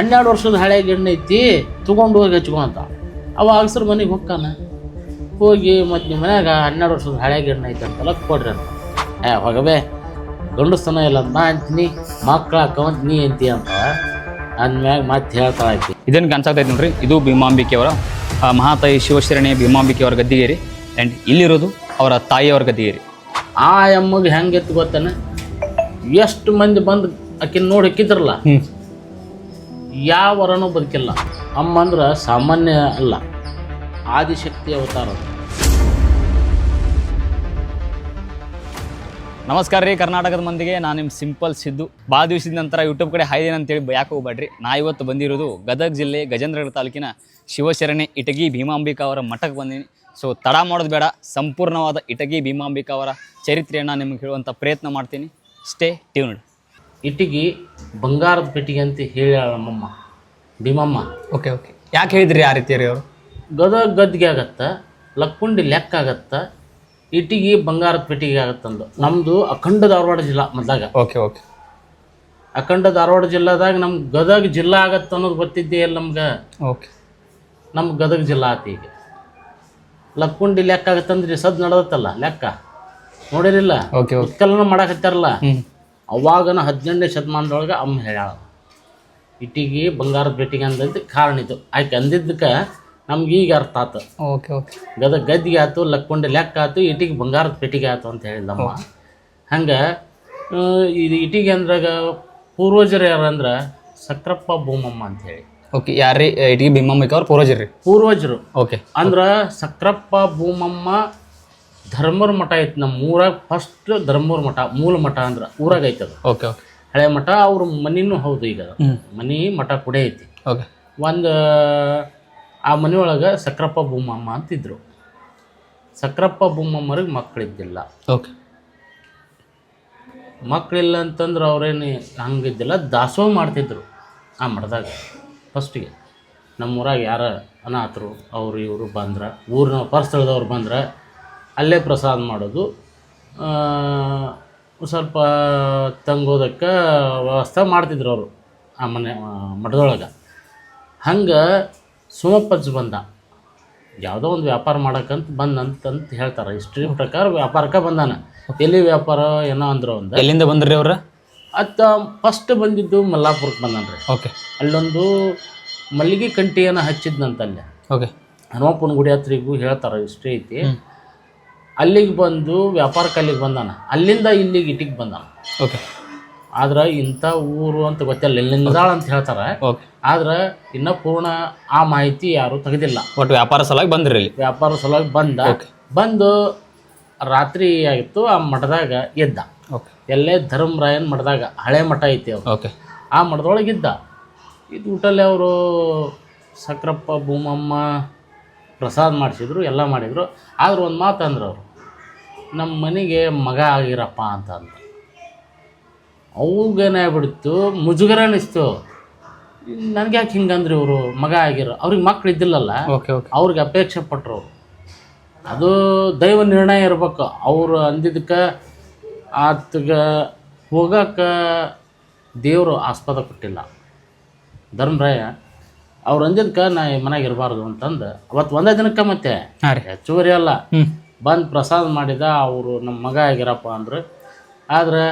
12 ವರ್ಷದ ಹಳೆ ಗಿಣ್ಣು ಐತಿ ತೊಗೊಂಡು ಹೋಗಿ ಹಚ್ಕೊಂತ ಅವ ಅಗಸರ ಮನೆಗೆ ಹೊಕ್ಕಾನ. ಹೋಗಿ ಮತ್ತು ನಿಮ್ಮ ಮನ್ಯಾಗ 12 ವರ್ಷದ ಹಳೆ ಗಿಣ್ಣು ಐತೆ ಅಂತಲ್ಲ ಕೊಡ್ರಿ ಅಂತ. ಹೋಗಬೇ ಗಂಡಸ್ತನ ಇಲ್ಲ ಅಂತ ನಾ ಅಂತೀನಿ, ಮಕ್ಳು ಹಾಕೊಂತ ನೀ ಅಂತಿ ಅಂತ ಅಂದ್ಮ್ಯಾಗ ಮತ್ತೆ ಹೇಳ್ತಾಳೆ ಆಕಿ. ಇದನ್ನು ಅನ್ಸಾಗ್ತೈತೆ ನೋಡ್ರಿ, ಇದು ಭೀಮಾಂಬಿಕೆಯವರ ಮಹಾತಾಯಿ ಶಿವಶರಣೆ ಭೀಮಾಂಬಿಕೆಯವರ ಗದ್ದಿಗೇರಿ. ಆ್ಯಂಡ್ ಇಲ್ಲಿರೋದು ಅವರ ತಾಯಿಯವರ ಗದ್ದಿಗೇರಿ. ಆ ಅಮ್ಮಗೆ ಹೆಂಗೆತ್ತು ಗೊತ್ತಾನ, ಎಷ್ಟು ಮಂದಿ ಬಂದು ಆಕಿನ ನೋಡಿ ಹಾಕಿದ್ರಲ್ಲ, ಯಾವ ವರನೂ ಬದುಕಿಲ್ಲ. ಅಮ್ಮ ಅಂದ್ರೆ ಸಾಮಾನ್ಯ ಅಲ್ಲ, ಆದಿಶಕ್ತಿ ಅವತಾರ. ನಮಸ್ಕಾರ ರೀ ಕರ್ನಾಟಕದ ಮಂದಿಗೆ, ನಾನು ನಿಮ್ಮ ಸಿಂಪಲ್ ಸಿದ್ದು. ಭಾಳ ದಿವಸದ ನಂತರ ಯೂಟ್ಯೂಬ್ ಕಡೆ ಹಾಯ್ದೇನೆ ಅಂತೇಳಿ ಯಾಕೆ ಹೋಗ್ಬೇಡ್ರಿ. ನಾ ಇವತ್ತು ಬಂದಿರೋದು ಗದಗ ಜಿಲ್ಲೆ ಗಜೇಂದ್ರಗಢ ತಾಲೂಕಿನ ಶಿವಶರಣೆ ಇಟಗಿ ಭೀಮಾಂಬಿಕಾ ಅವರ ಮಠಕ್ಕೆ ಬಂದೀನಿ. ಸೊ ತಡ ಮಾಡೋದು ಬೇಡ, ಸಂಪೂರ್ಣವಾದ ಇಟಗಿ ಭೀಮಾಂಬಿಕಾ ಅವರ ಚರಿತ್ರೆಯನ್ನು ನಿಮಗೆ ಹೇಳುವಂಥ ಪ್ರಯತ್ನ ಮಾಡ್ತೀನಿ. Stay tuned. ಇಟಗಿ ಬಂಗಾರದ ಪೆಟ್ಟಿಗೆ ಅಂತ ಹೇಳ್ಯಾಳ ನಮ್ಮಮ್ಮ ಭೀಮಮ್ಮ. ಓಕೆ ಓಕೆ, ಯಾಕೆ ಹೇಳಿದ್ರಿ ಆ ರೀತಿ ರೀ ಅವರು? ಗದಗ ಗದ್ದಿಗೆ ಆಗತ್ತ, ಲಕ್ಕುಂಡಿ ಲೆಕ್ಕ ಆಗತ್ತ, ಇಟಗಿ ಬಂಗಾರದ ಪೆಟ್ಟಿಗೆ ಆಗತ್ತಂದು. ನಮ್ಮದು ಅಖಂಡ ಧಾರವಾಡ ಜಿಲ್ಲಾ ಮೊದಲಾಗ. ಓಕೆ ಓಕೆ, ಅಖಂಡ ಧಾರವಾಡ ಜಿಲ್ಲಾದಾಗ ನಮ್ಗೆ ಗದಗ ಜಿಲ್ಲಾ ಆಗತ್ತ ಅನ್ನೋದು ಗೊತ್ತಿದ್ದೇ ಇಲ್ಲ ನಮ್ಗೆ. ಓಕೆ, ನಮ್ಗೆ ಗದಗ ಜಿಲ್ಲಾ ಆತ. ಈಗ ಲಕ್ಕುಂಡಿ ಲೆಕ್ಕ ಆಗತ್ತಂದ್ರಿ ಸದ್ ನಡೆದತ್ತಲ್ಲ ಲೆಕ್ಕ ನೋಡಿರಿಲ್ಲ, ಓಕೆ ಓಕೆ, ಉತ್ಕಲನ ಮಾಡಾಕತ್ತಾರಲ್ಲ, ಅವಾಗನ 18ನೇ ಶತಮಾನದೊಳಗೆ ಅಮ್ಮ ಹೇಳ್ಯಾಳ ಇಟಿಗಿ ಬಂಗಾರದ ಪೆಟ್ಟಿಗೆ ಅಂದದ್ದು ಕಾರಣ ಇದು. ಆಯ್ಕೆ ಅಂದಿದ್ದಕ್ಕೆ ನಮ್ಗೆ ಈಗ ಅರ್ಥ ಆತು. ಓಕೆ ಓಕೆ, ಗದಗ ಗದ್ದಿಗೆ ಆಯ್ತು, ಲಕ್ಕುಂಡಿ ಲೆಕ್ಕ ಆಯ್ತು, ಇಟಿಗೆ ಬಂಗಾರದ ಪೆಟ್ಟಿಗೆ ಆಯ್ತು ಅಂತ ಹೇಳಿದಮ್ಮ. ಹಂಗೆ ಇದು ಇಟಿಗೆ ಅಂದ್ರಾಗ ಪೂರ್ವಜರು ಯಾರಂದ್ರೆ ಸಕ್ರಪ್ಪ ಭೂಮಮ್ಮ ಅಂತ ಹೇಳಿ. ಓಕೆ, ಯಾರ್ರೀ ಇಟಗಿ ಭೀಮಾಂಬಿಕಾ ಅವ್ರ ಪೂರ್ವಜರು? ಪೂರ್ವಜರು. ಓಕೆ, ಅಂದ್ರೆ ಸಕ್ರಪ್ಪ ಭೂಮಮ್ಮ ಧರ್ಮರ ಮಠ ಐತಿ ನಮ್ಮ ಊರಾಗ. ಫಸ್ಟ್ ಧರ್ಮರ ಮಠ, ಮೂಲ ಮಠ ಅಂದ್ರೆ ಊರಾಗ ಐತೆ ಅದು. ಓಕೆ ಓಕೆ, ಹಳೆ ಮಠ. ಅವ್ರ ಮನಿನೂ ಹೌದು, ಈಗ ಮನಿ ಮಠ ಕೂಡ ಐತಿ. ಓಕೆ, ಒಂದು ಆ ಮನೆಯೊಳಗೆ ಸಕ್ರಪ್ಪ ಭೂಮಮ್ಮ ಅಂತಿದ್ರು. ಸಕ್ರಪ್ಪ ಭೂಮಮ್ಮರಿಗೆ ಮಕ್ಕಳಿದ್ದಿಲ್ಲ. ಓಕೆ, ಮಕ್ಕಳಿಲ್ಲ ಅಂತಂದ್ರೆ ಅವ್ರೇನು ಹಂಗಿದ್ದಿಲ್ಲ, ದಾಸೋಹ ಮಾಡ್ತಿದ್ರು ಆ ಮಠದಾಗ. ಫಸ್ಟಿಗೆ ನಮ್ಮೂರಾಗ ಯಾರ ಅನಾಥರು ಅವರು ಇವರು ಬಂದ್ರೆ, ಊರಿನ ಪರಸ್ಥಳದವ್ರು ಬಂದ್ರೆ ಅಲ್ಲೇ ಪ್ರಸಾದ ಮಾಡೋದು, ಸ್ವಲ್ಪ ತಂಗೋದಕ್ಕೆ ವ್ಯವಸ್ಥೆ ಮಾಡ್ತಿದ್ರು ಅವರು ಆ ಮಠದೊಳಗೆ. ಹಂಗೆ ಸೋಮಪ್ಪಜ್ಜ ಬಂದ, ಯಾವುದೋ ಒಂದು ವ್ಯಾಪಾರ ಮಾಡೋಕ್ಕಂತ ಬಂದಂತಂತ ಹೇಳ್ತಾರೆ. ಹಿಸ್ಟ್ರಿ ಪ್ರಕಾರ ವ್ಯಾಪಾರಕ್ಕೆ ಬಂದಾನ. ಎಲ್ಲಿ ವ್ಯಾಪಾರ ಏನೋ ಅಂದ್ರು ಒಂದು. ಎಲ್ಲಿಂದ ಬಂದ್ರಿ ಅವ್ರ? ಫಸ್ಟ್ ಬಂದಿದ್ದು ಮಲ್ಲಾಪುರಕ್ಕೆ ಬಂದನ್ರಿ. ಓಕೆ, ಅಲ್ಲೊಂದು ಮಲ್ಲಿಗೆ ಕಂಟಿಯನ್ನು ಹಚ್ಚಿದ್ನಂತಲ್ಲೇ. ಓಕೆ, ಹನುಮಪ್ಪನ ಗುಡಿ ಹತ್ರಿಗೂ ಹೇಳ್ತಾರೆ, ಹಿಸ್ಟ್ರಿ ಐತಿ. ಅಲ್ಲಿಗೆ ಬಂದು ವ್ಯಾಪಾರಕ್ಕೆ ಅಲ್ಲಿಗೆ ಬಂದಾನ. ಅಲ್ಲಿಂದ ಇಲ್ಲಿಗೆ ಇಟಿಗೆ ಬಂದಾನ. ಓಕೆ, ಆದ್ರೆ ಇಂಥ ಊರು ಅಂತ ಗೊತ್ತಿಲ್ಲ, ಲಿಂಗದಾಳ ಅಂತ ಹೇಳ್ತಾರೆ. ಓಕೆ, ಆದ್ರೆ ಇನ್ನೂ ಪೂರ್ಣ ಆ ಮಾಹಿತಿ ಯಾರು ತೆಗೆದಿಲ್ಲ. ಒಟ್ಟು ವ್ಯಾಪಾರ ಸಲುವಾಗಿ ಬಂದ್ರಿ ಇಲ್ಲಿ? ವ್ಯಾಪಾರ ಸಲುವಾಗಿ ಬಂದ. ಬಂದು ರಾತ್ರಿ ಆಗಿತ್ತು, ಆ ಮಠದಾಗ ಎದ್ದ. ಓಕೆ, ಎಲ್ಲೇ ಧರ್ಮರಾಯನ ಮಠದಾಗ, ಹಳೆ ಮಠ ಐತಿ ಅವ್ರು. ಓಕೆ, ಆ ಮಠದೊಳಗಿದ್ದ. ಇದು ಊಟಲ್ಲಿ ಅವರು ಸಕ್ರಪ್ಪ ಭೂಮಮ್ಮ ಪ್ರಸಾದ ಮಾಡಿಸಿದ್ರು, ಎಲ್ಲ ಮಾಡಿದರು. ಆದ್ರೆ ಒಂದು ಮಾತು ಅಂದ್ರೆ ಅವರು, ನಮ್ಮ ಮನೆಗೆ ಮಗ ಆಗಿರಪ್ಪ ಅಂತ ಅಂದ್ರು. ಅವ್ಗೇನಾಗ್ಬಿಡ್ತು, ಮುಜುಗರ ಅನಿಸ್ತು. ನನಗೆ ಯಾಕೆ ಹಿಂಗಂದ್ರೆ ಇವರು ಮಗ ಆಗಿರೋ, ಅವ್ರಿಗೆ ಮಕ್ಳು ಇದ್ದಿಲ್ಲಲ್ಲ. ಓಕೆ ಓಕೆ, ಅವ್ರಿಗೆ ಅಪೇಕ್ಷೆ ಪಟ್ಟರು. ಅದು ದೈವ ನಿರ್ಣಯ ಇರ್ಬೇಕು. ಅವರು ಅಂದಿದ್ದಕ್ಕೆ ಆತಗೆ ಹೋಗಕ್ಕೆ ದೇವರು ಆಸ್ಪದ ಕೊಟ್ಟಿಲ್ಲ. ಧರ್ಮರಾಯ ಅವ್ರು ಅಂದಿದ್ದಕ್ಕೆ ನಾ ಮನೆಗೆ ಇರಬಾರ್ದು ಅಂತಂದು ಅವತ್ತು ಒಂದೇ ದಿನಕ್ಕೆ ಮತ್ತೆ ಹೆಚ್ಚುವರಿ ಅಲ್ಲ ಬಂದು ಪ್ರಸಾದ ಮಾಡಿದ. ಅವರು ನಮ್ಮ ಮಗ ಆಗಿರಪ್ಪ ಅಂದ್ರೆ. ಆದ್ರೆ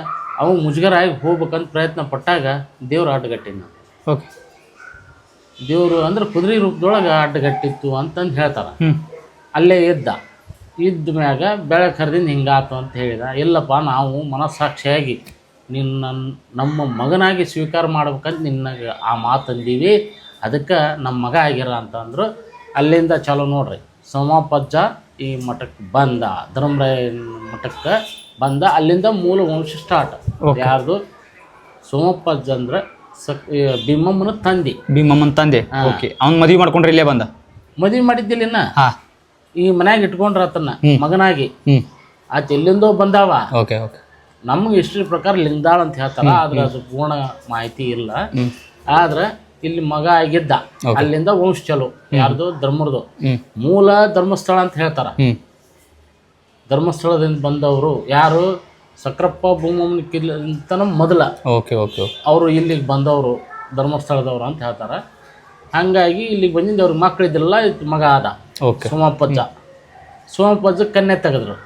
ಅವು ಮುಜುಗರ ಆಗಿ ಹೋಗ್ಬೇಕಂತ ಪ್ರಯತ್ನ ಪಟ್ಟಾಗ ದೇವ್ರು ಅಡ್ಡಗಟ್ಟಿನ. ಓಕೆ, ದೇವರು ಅಂದ್ರೆ ಕುದುರೆ ರೂಪದೊಳಗೆ ಅಡ್ಡಗಟ್ಟಿತ್ತು ಅಂತಂದು ಹೇಳ್ತಾರೆ. ಅಲ್ಲೇ ಇದ್ದ ಮ್ಯಾಗ ಬೆಳಗ್ಗೆ ಕರೆದಿಂದ ಹಿಂಗಾತು ಅಂತ ಹೇಳಿದ. ಇಲ್ಲಪ್ಪ, ನಾವು ಮನಸ್ಸಾಕ್ಷಿಯಾಗಿ ನಮ್ಮ ಮಗನಾಗಿ ಸ್ವೀಕಾರ ಮಾಡ್ಬೇಕಂತ ನಿನ್ನಗೆ ಆ ಮಾತಂದೀವಿ, ಅದಕ್ಕೆ ನಮ್ಮ ಮಗ ಆಗಿರ ಅಂತಂದ್ರು. ಅಲ್ಲಿಂದ ಚಲೋ ನೋಡ್ರಿ, ಸೋಮಪ್ಪಜ್ಜ ಈ ಮಠಕ್ಕೆ ಬಂದ, ಧರ್ಮರಾಯ ಮಠಕ್ಕೆ ಬಂದ. ಅಲ್ಲಿಂದ ಮೂಲ ವಂಶ ಸ್ಟಾರ್ಟ್. ಯಾರ್ದು? ಸೋಮಪ್ಪಜ್ಜ ಅಂದ್ರೆ ಭೀಮಮ್ಮನ ತಂದೆ. ಭೀಮಮ್ಮನ ತಂದೆ. ಓಕೆ, ಅವ್ನು ಮದುವೆ ಮಾಡ್ಕೊಂಡ್ರೆ ಇಲ್ಲೇ ಬಂದ? ಮದುವೆ ಮಾಡಿದ್ದಿಲ್ಲ ಇನ್ನ, ಈ ಮನ್ಯಾಗ ಇಟ್ಕೊಂಡ್ರ ಆತನ್ನ ಮಗನಾಗಿ. ಆತ ಎಲ್ಲಿಂದೋ ಬಂದಾವ. ಓಕೆ ಓಕೆ, ನಮ್ಗೆ ಹಿಸ್ಟ್ರಿ ಪ್ರಕಾರ ಲಿಂಗದಾಳ ಅಂತ ಹೇಳ್ತಾರ, ಆದ್ರೆ ಅದು ಪೂರ್ಣ ಮಾಹಿತಿ ಇಲ್ಲ. ಆದ್ರೆ ಇಲ್ಲಿ ಮಗ ಆಗಿದ್ದ, ಅಲ್ಲಿಂದ ವಂಶ ಚಲೋ. ಯಾರ್ದು? ಧರ್ಮರದು. ಮೂಲ ಧರ್ಮಸ್ಥಳ ಅಂತ ಹೇಳ್ತಾರ. ಧರ್ಮಸ್ಥಳದಿಂದ ಬಂದವರು ಯಾರು? ಸಕ್ರಪ್ಪ ಭೂಮಮ್ಮನ ಕಿಲ್ಲಂತನ ಮೊದಲ. ಓಕೆ ಓಕೆ, ಅವರು ಇಲ್ಲಿಗೆ ಬಂದವರು. ಧರ್ಮಸ್ಥಳದವ್ರು ಅಂತ ಹೇಳ್ತಾರೆ. ಹಾಗಾಗಿ ಇಲ್ಲಿಗೆ ಬಂದಿದ್ದು ಅವ್ರಿಗೆ ಮಕ್ಕಳಿದ್ದಿಲ್ಲ, ಮಗ ಆದ ಓಕೆ. ಸೋಮಪ್ಪಜ್ಜ ಕನ್ಯೆ ತೆಗೆದ್ರು.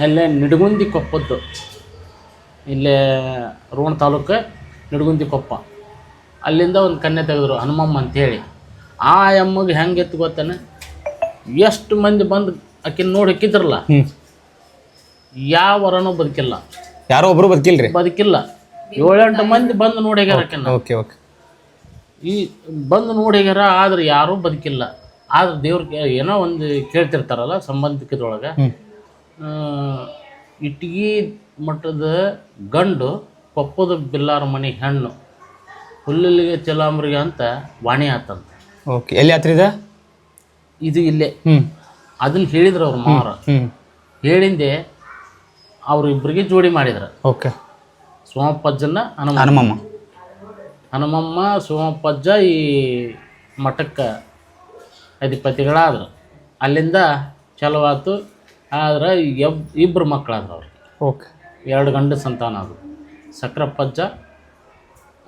ಅಲ್ಲೇ ನಿಡಗುಂದಿ ಕೊಪ್ಪದ್ದು, ಇಲ್ಲೇ ರೋಣ ತಾಲೂಕು ನಿಡಗುಂದಿ ಕೊಪ್ಪ, ಅಲ್ಲಿಂದ ಒಂದು ಕನ್ಯೆ ತೆಗೆದ್ರು ಹನುಮಮ್ಮ ಅಂಥೇಳಿ. ಆ ಅಮ್ಮಗೆ ಹೆಂಗಿತ್ತು ಗೊತ್ತಾನೆ, ಎಷ್ಟು ಮಂದಿ ಬಂದು ಆಕಿನ ನೋಡಿ ಹಾಕಿದ್ರಲ್ಲ, ಯಾವ ವರನೂ ಬದುಕಿಲ್ಲ, ಯಾರೋ ಒಬ್ರು ಬದುಕಿಲ್ಲ. 7-8 ಮಂದಿ ಬಂದು ನೋಡಿ ಹೋಗ್ಯಾರ ಆಕಿನ. Okay okay. ಈ ಬಂದು ನೋಡಿ ಹೋಗ್ಯಾರ, ಆದ್ರೆ ಯಾರೂ ಬದುಕಿಲ್ಲ. ಆದ್ರೆ ದೇವ್ರಿಗೆ ಏನೋ ಒಂದು ಕೇಳ್ತಿರ್ತಾರಲ್ಲ ಸಂಬಂಧಿಕದೊಳಗೆ, ಇಟ್ಗಿ ಮಠದ ಗಂಡು ಕೊಪ್ಪದ ಬಿಲ್ಲಾರ ಮನೆ ಹೆಣ್ಣು ಹುಲ್ಲಿಗೆ ಚಲಾಮ್ರಿಗೆ ಅಂತ ವಾಣಿ ಆತಂತ. ಓಕೆ. ಎಲ್ಲಿ ಆತ್ರಿದ ಇದು ಇಲ್ಲೇ. ಅದನ್ನ ಹೇಳಿದ್ರು ಅವ್ರ ಮಾರ. ಹೇಳಿಂದೆ ಅವ್ರಿಬ್ರಿಗೆ ಜೋಡಿ ಮಾಡಿದ್ರು. ಓಕೆ. ಸೋಮಪ್ಪಜ್ಜನ ಹನುಮಮ್ಮ ಸೋಮಪ್ಪಜ್ಜ ಈ ಮಠಕ್ಕೆ ಅಧಿಪತಿಗಳಾದ್ರು. ಅಲ್ಲಿಂದ ಚಲೋ ಆಯ್ತು. ಆದ್ರೆ ಇಬ್ಬರು ಮಕ್ಕಳಾದ್ರು ಅವ್ರಿಗೆ. ಓಕೆ. 2 ಗಂಡು ಸಂತಾನ ಅದು, ಸಕ್ರಪ್ಪಜ್ಜ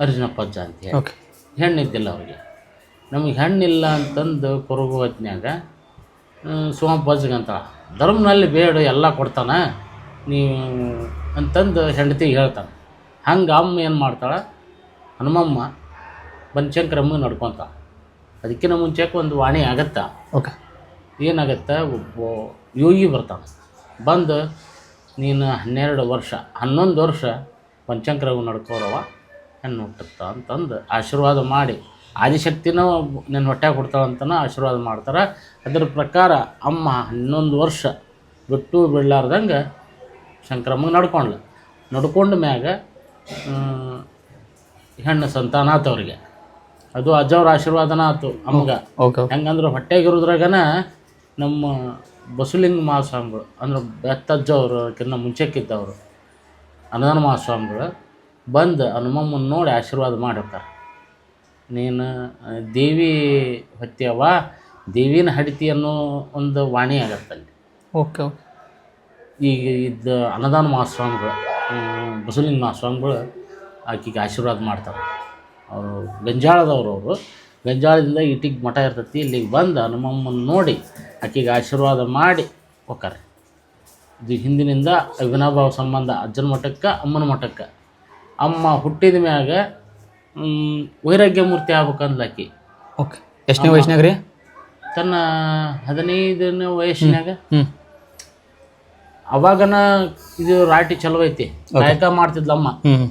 ಅರ್ಜುನಪ್ಪಜ್ಜ ಅಂತೇಳಿ. ಓಕೆ. ಹೆಣ್ಣಿದ್ದಿಲ್ಲ ಅವ್ರಿಗೆ. ನಮಗೆ ಹೆಣ್ಣಿಲ್ಲ ಅಂತಂದು ಕೊರಗು ಹೊತ್ನ್ಯಾಗ ಸೋಮಪ್ಪಜ್ಜಗಂತ ಧರ್ಮನಲ್ಲಿ ಬೇಡ ಎಲ್ಲ ಕೊಡ್ತಾನೆ ನೀವು ಅಂತಂದು ಹೆಂಡತಿಗೆ ಹೇಳ್ತಾನೆ. ಹಂಗೆ ಅಮ್ಮ ಏನು ಮಾಡ್ತಾಳೆ, ಹನುಮಮ್ಮ ಬನಶಂಕರಮ್ಮಗೆ ನಡ್ಕೊತಾಳೆ. ಅದಕ್ಕಿಂತ ಮುಂಚೆಕ್ಕೆ ಒಂದು ವಾಣಿ ಆಗತ್ತ. ಓಕೆ. ಏನಾಗತ್ತೆ, ಒಬ್ಬ ಯೋಗಿ ಬರ್ತಾನೆ. ಬಂದು ನೀನು 11 ವರ್ಷ ಬನಶಂಕರಮ್ಗೆ ನಡ್ಕೋರವ, ಹೆಣ್ಣು ಹುಟ್ಟುತ್ತ ಅಂತಂದು ಆಶೀರ್ವಾದ ಮಾಡಿ, ಆದಿಶಕ್ತಿನ ನನ್ನ ಹೊಟ್ಟೆ ಕೊಡ್ತಾಳಂತನ ಆಶೀರ್ವಾದ ಮಾಡ್ತಾರೆ. ಅದರ ಪ್ರಕಾರ ಅಮ್ಮ 11 ವರ್ಷ ಬಿಟ್ಟು ಬಿಡಲಾರ್ದಂಗೆ ಶಂಕರಮ್ಮಗೆ ನಡ್ಕೊಂಡ ಮ್ಯಾಗ ಹೆಣ್ಣು ಸಂತಾನ ಆತು ಅವ್ರಿಗೆ. ಅದು ಅಜ್ಜವ್ರ ಆಶೀರ್ವಾದನ ಆಯ್ತು ಅಮ್ಮಗೆ. ಹೆಂಗಂದ್ರೆ ಹೊಟ್ಟೆಗಿರೋದ್ರಾಗನ ನಮ್ಮ ಬಸವಲಿಂಗ ಮಹಾಸ್ವಾಮಿಗಳು ಅಂದ್ರೆ ಬೆತ್ತಜ್ಜವರು ಕಿನ್ನ ಮುಂಚೆಕ್ಕಿದ್ದವರು ಅನ್ನದಾನ ಮಹಾಸ್ವಾಮಿಗಳು ಬಂದು ಹನುಮಮ್ಮನ ನೋಡಿ ಆಶೀರ್ವಾದ ಮಾಡಿರ್ತಾರೆ. ನೀನು ದೇವಿ ಹೊತ್ಯವ, ದೇವಿನ ಹಡಿತಿ ಅನ್ನೋ ಒಂದು ವಾಣಿ ಆಗತ್ತಲ್ಲಿ. Okay okay. ಈಗ ಇದ್ದ ಅನ್ನದಾನ ಮಹಾಸ್ವಾಮಿಗಳು ಬಸವಲಿಂಗ ಮಹಾಸ್ವಾಮಿಗಳು ಆಕೆಗೆ ಆಶೀರ್ವಾದ ಮಾಡ್ತಾರೆ. ಅವರು ಗಂಜಾಳದವರು. ಗಂಜಾಳದಿಂದ ಇಟಿಗೆ ಮಠ ಇರ್ತೈತಿ, ಇಲ್ಲಿಗೆ ಬಂದು ಹನುಮಮ್ಮನ ನೋಡಿ ಆಕೆಗೆ ಆಶೀರ್ವಾದ ಮಾಡಿ ಹೋಗ್ತಾರೆ. ಇದು ಹಿಂದಿನಿಂದ ಅವಿನಾಭಾವ ಸಂಬಂಧ ಅಜ್ಜನ ಮಠಕ್ಕೆ ಅಮ್ಮನ ಮಠಕ್ಕೆ. ಅಮ್ಮ ಹುಟ್ಟಿದ ಮ್ಯಾಗ ವೈರಾಗ್ಯ ಮೂರ್ತಿ ಆಗ್ಬೇಕಂದ್ಲ ಆಕಿ. ಓಕೆ. ಎಷ್ಟನೇ ವಯಸ್ಸಿನಾಗ ರೀ? ತನ್ನ 15ನೇ ವಯಸ್ಸಿನಾಗ. ಅವಾಗನ ಇದು ರಾಟಿ ಚಲೋ ಐತಿ, ಕಾಯಕ ಮಾಡ್ತಿದ್ಲಮ್ಮ.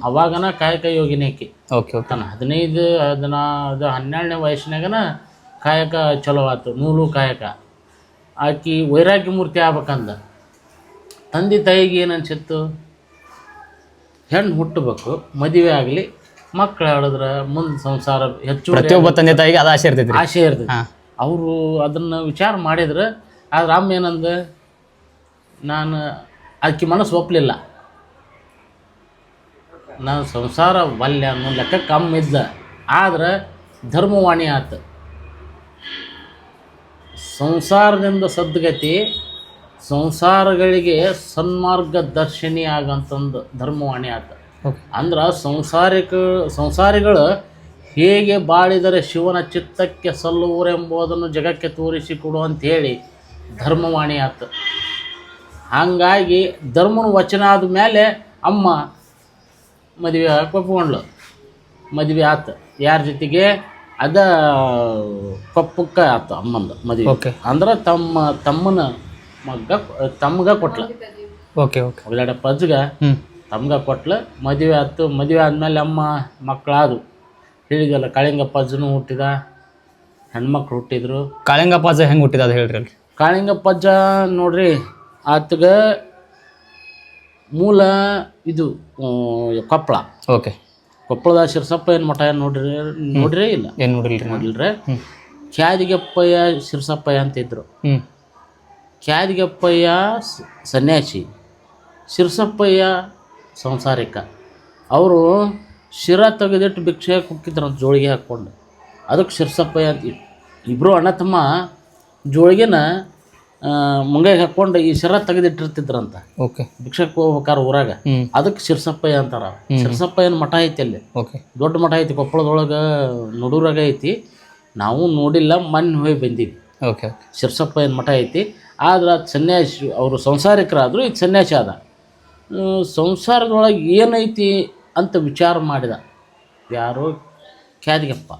ಅವಾಗನ ಕಾಯಕ ಯೋಗಿನಿ ಆಕಿ. ತನ್ನ 12ನೇ ವಯಸ್ಸಿನಾಗನ ಕಾಯಕ ಚಲೋ ಆಯ್ತು, ನೂಲು ಕಾಯಕ. ಆಕಿ ವೈರಾಗ್ಯ ಮೂರ್ತಿ ಆಗ್ಬೇಕಂದ. ತಂದೆ ತಾಯಿಗೆ ಏನು ಅನ್ಸಿತ್ತು, ಹೆಣ್ಣು ಹುಟ್ಟಬೇಕು, ಮದುವೆ ಆಗಲಿ, ಮಕ್ಕಳು ಹೇಳಿದ್ರೆ ಮುಂದೆ ಸಂಸಾರ ಹೆಚ್ಚು. ಪ್ರತಿಯೊಬ್ಬ ತಂದೆ ತಾಯಿಗೆ ಅದು ಆಸೆ ಇರ್ತೈತಿ. ಅವರು ಅದನ್ನು ವಿಚಾರ ಮಾಡಿದ್ರೆ. ಆದ್ರೆ ಅಮ್ಮ ಏನಂದ, ನಾನು ಆಕೆ ಮನಸ್ಸು ಒಪ್ಪಲಿಲ್ಲ. ನಾನು ಸಂಸಾರ ವಲ್ಯ ಅನ್ನೋ ಲೆಕ್ಕ ಕಮ್ಮಿ ಇದ್ದ. ಆದ್ರೆ ಧರ್ಮವಾಣಿ ಆತು. ಸಂಸಾರದಿಂದ ಸದ್ಗತಿ, ಸಂಸಾರಗಳಿಗೆ ಸನ್ಮಾರ್ಗ ದರ್ಶಿನಿ ಆಗಂತಂದು ಧರ್ಮವಾಣಿ ಆತ. ಅಂದ್ರೆ ಸಂಸಾರಿಗಳು ಹೇಗೆ ಬಾಳಿದರೆ ಶಿವನ ಚಿತ್ತಕ್ಕೆ ಸಲ್ಲುವರೆಂಬುದನ್ನು ಜಗಕ್ಕೆ ತೋರಿಸಿಕೊಡು ಅಂಥೇಳಿ ಧರ್ಮವಾಣಿ ಆತು. ಹಾಗಾಗಿ ಧರ್ಮನ ವಚನ ಆದ ಮೇಲೆ ಅಮ್ಮ ಮದುವೆ ಒಪ್ಪಿಕೊಂಡ್ಳು. ಮದುವೆ ಆತು. ಯಾರ ಜೊತೆಗೆ? ಅದ ಕೊಪ್ಪಕ್ಕೆ ಆತು ಅಮ್ಮಂದು ಮದುವೆ. ಅಂದ್ರೆ ತಮ್ಮನ ತಮ್ಗೆ ಕೊಟ್ಲ. ಒಳ್ಳಾಡಪ್ಪ ಅಜ್ಜಗ ತಮ್ಗೆ ಕೊಟ್ಲ. ಮದುವೆ ಆಯ್ತು. ಮದುವೆ ಆದಮೇಲೆ ಅಮ್ಮ ಮಕ್ಕಳಾದವು. ಹೇಳಿದಲ್ಲ, ಕಾಳಿಂಗಪ್ಪ ಅಜ್ಜನೂ ಹುಟ್ಟಿದ, ಹೆಣ್ಮಕ್ಳು ಹುಟ್ಟಿದ್ರು. ಕಾಳಿಂಗಪ್ಪ ಅಜ್ಜ ಹೆಂಗೆ ಹುಟ್ಟಿದ ಅದು ಹೇಳ್ರಿ. ಕಾಳಿಂಗಪ್ಪ ಅಜ್ಜ ನೋಡ್ರಿ, ಆತಗ ಮೂಲ ಇದು ಕೊಪ್ಪಳ. ಓಕೆ. ಕೊಪ್ಪಳದ ಶಿರಸಪ್ಪ ಏನು ಮಠ ನೋಡ್ರೇ ಇಲ್ಲ? ಏನು ನೋಡಿಲ್ರಿ. ಕ್ಯಾದಿಗೆಪ್ಪಯ್ಯ ಶಿರಸಪ್ಪಯ್ಯ ಅಂತಿದ್ರು. ಕ್ಯಾದಿಗೆಪ್ಪಯ್ಯ ಸನ್ಯಾಸಿ, ಶಿರಸಪ್ಪಯ್ಯ ಸಂಸಾರಿಕ. ಅವರು ಶಿರ ತೆಗೆದಿಟ್ಟು ಭಿಕ್ಷೆ ಕುಕ್ಕಿದ್ರು ಅಂತ ಜೋಳಿಗೆ ಹಾಕ್ಕೊಂಡು. ಅದಕ್ಕೆ ಶಿರಸಪ್ಪಯ್ಯ ಅಂತ. ಇಬ್ಬರು ಅಣ್ಣ ತಮ್ಮ ಜೋಳಿಗೆನ ಮುಂಗೈಗೆ ಹಾಕ್ಕೊಂಡು ಈ ಶಿರ ತೆಗೆದಿಟ್ಟಿರ್ತಿದ್ರಂತ ಓಕೆ ಭಿಕ್ಷಕ್ಕೆ ಹೋಗ್ಬೇಕಾರೆ ಊರಾಗ. ಅದಕ್ಕೆ ಶಿರ್ಸಪ್ಪಯ್ಯ ಅಂತಾರ. ಶಿರ್ಸಪ್ಪಯ್ಯನ ಮಠ ಐತಿ ಅಲ್ಲಿ, ಓಕೆ ದೊಡ್ಡ ಮಠ ಐತಿ ಕೊಪ್ಪಳದೊಳಗೆ, ನಡೂರಾಗ ಐತಿ. ನಾವು ನೋಡಿಲ್ಲ, ಮೊನ್ನೆ ಹೋಗಿ ಬಂದೀವಿ. ಓಕೆ ಶಿರ್ಸಪ್ಪಯ್ಯನ ಮಠ ಐತಿ. ಆದ್ರೆ ಅದು ಸನ್ಯಾಸಿ, ಅವರು ಸಂಸಾರಿಕರಾದರು, ಇದು ಸನ್ಯಾಸಿ ಆದ. ಸಂಸಾರದೊಳಗೆ ಏನೈತಿ ಅಂತ ವಿಚಾರ ಮಾಡಿದ ಯಾರೋ ಕ್ಯಾದಿಗಪ್ಪ.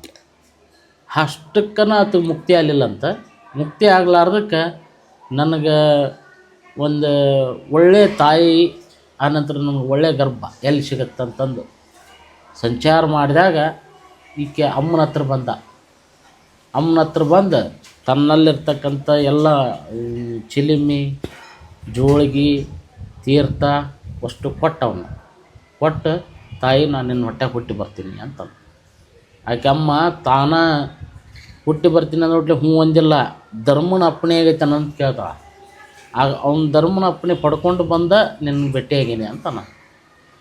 ಅಷ್ಟಕ್ಕನ ಆತ ಮುಕ್ತಿ ಆಗಲಿಲ್ಲಂತ. ಮುಕ್ತಿ ಆಗ್ಲಾರ್ದಕ್ಕೆ ನನಗೆ ಒಂದು ಒಳ್ಳೆ ತಾಯಿ, ಆನಂತರ ನನಗೆ ಒಳ್ಳೆ ಗರ್ಭ ಎಲ್ಲಿ ಸಿಗತ್ತಂತಂದು ಸಂಚಾರ ಮಾಡಿದಾಗ ಈಕೆ ಅಮ್ಮನ ಹತ್ರ ಬಂದ. ಅಮ್ಮನ ಹತ್ರ ಬಂದು ತನ್ನಲ್ಲಿರ್ತಕ್ಕಂಥ ಎಲ್ಲ ಚಿಲಿಮಿ, ಜೋಳಿಗೆ, ತೀರ್ಥ ಅಷ್ಟು ಕೊಟ್ಟವನು. ಕೊಟ್ಟು ತಾಯಿ ನಾನು ನಿನ್ನ ಹೊಟ್ಟೆ ಹುಟ್ಟಿ ಬರ್ತೀನಿ ಅಂತ. ಆಕೆ ಅಮ್ಮ ತಾನ ಹುಟ್ಟಿ ಬರ್ತೀನಿ ಅಂದ್ಬಿಟ್ಲೆ ಹ್ಞೂ ಒಂದಿಲ್ಲ, ಧರ್ಮನ ಅಪ್ಪಣೆ ಆಗೈತೆ ಅಂತ ಕೇಳ್ತಾಳ. ಆಗ ಅವ್ನ ಧರ್ಮನ ಅಪ್ಪಣೆ ಪಡ್ಕೊಂಡು ಬಂದ ನಿನ್ನ ಭೇಟಿಯಾಗೀನಿ ಅಂತಾನ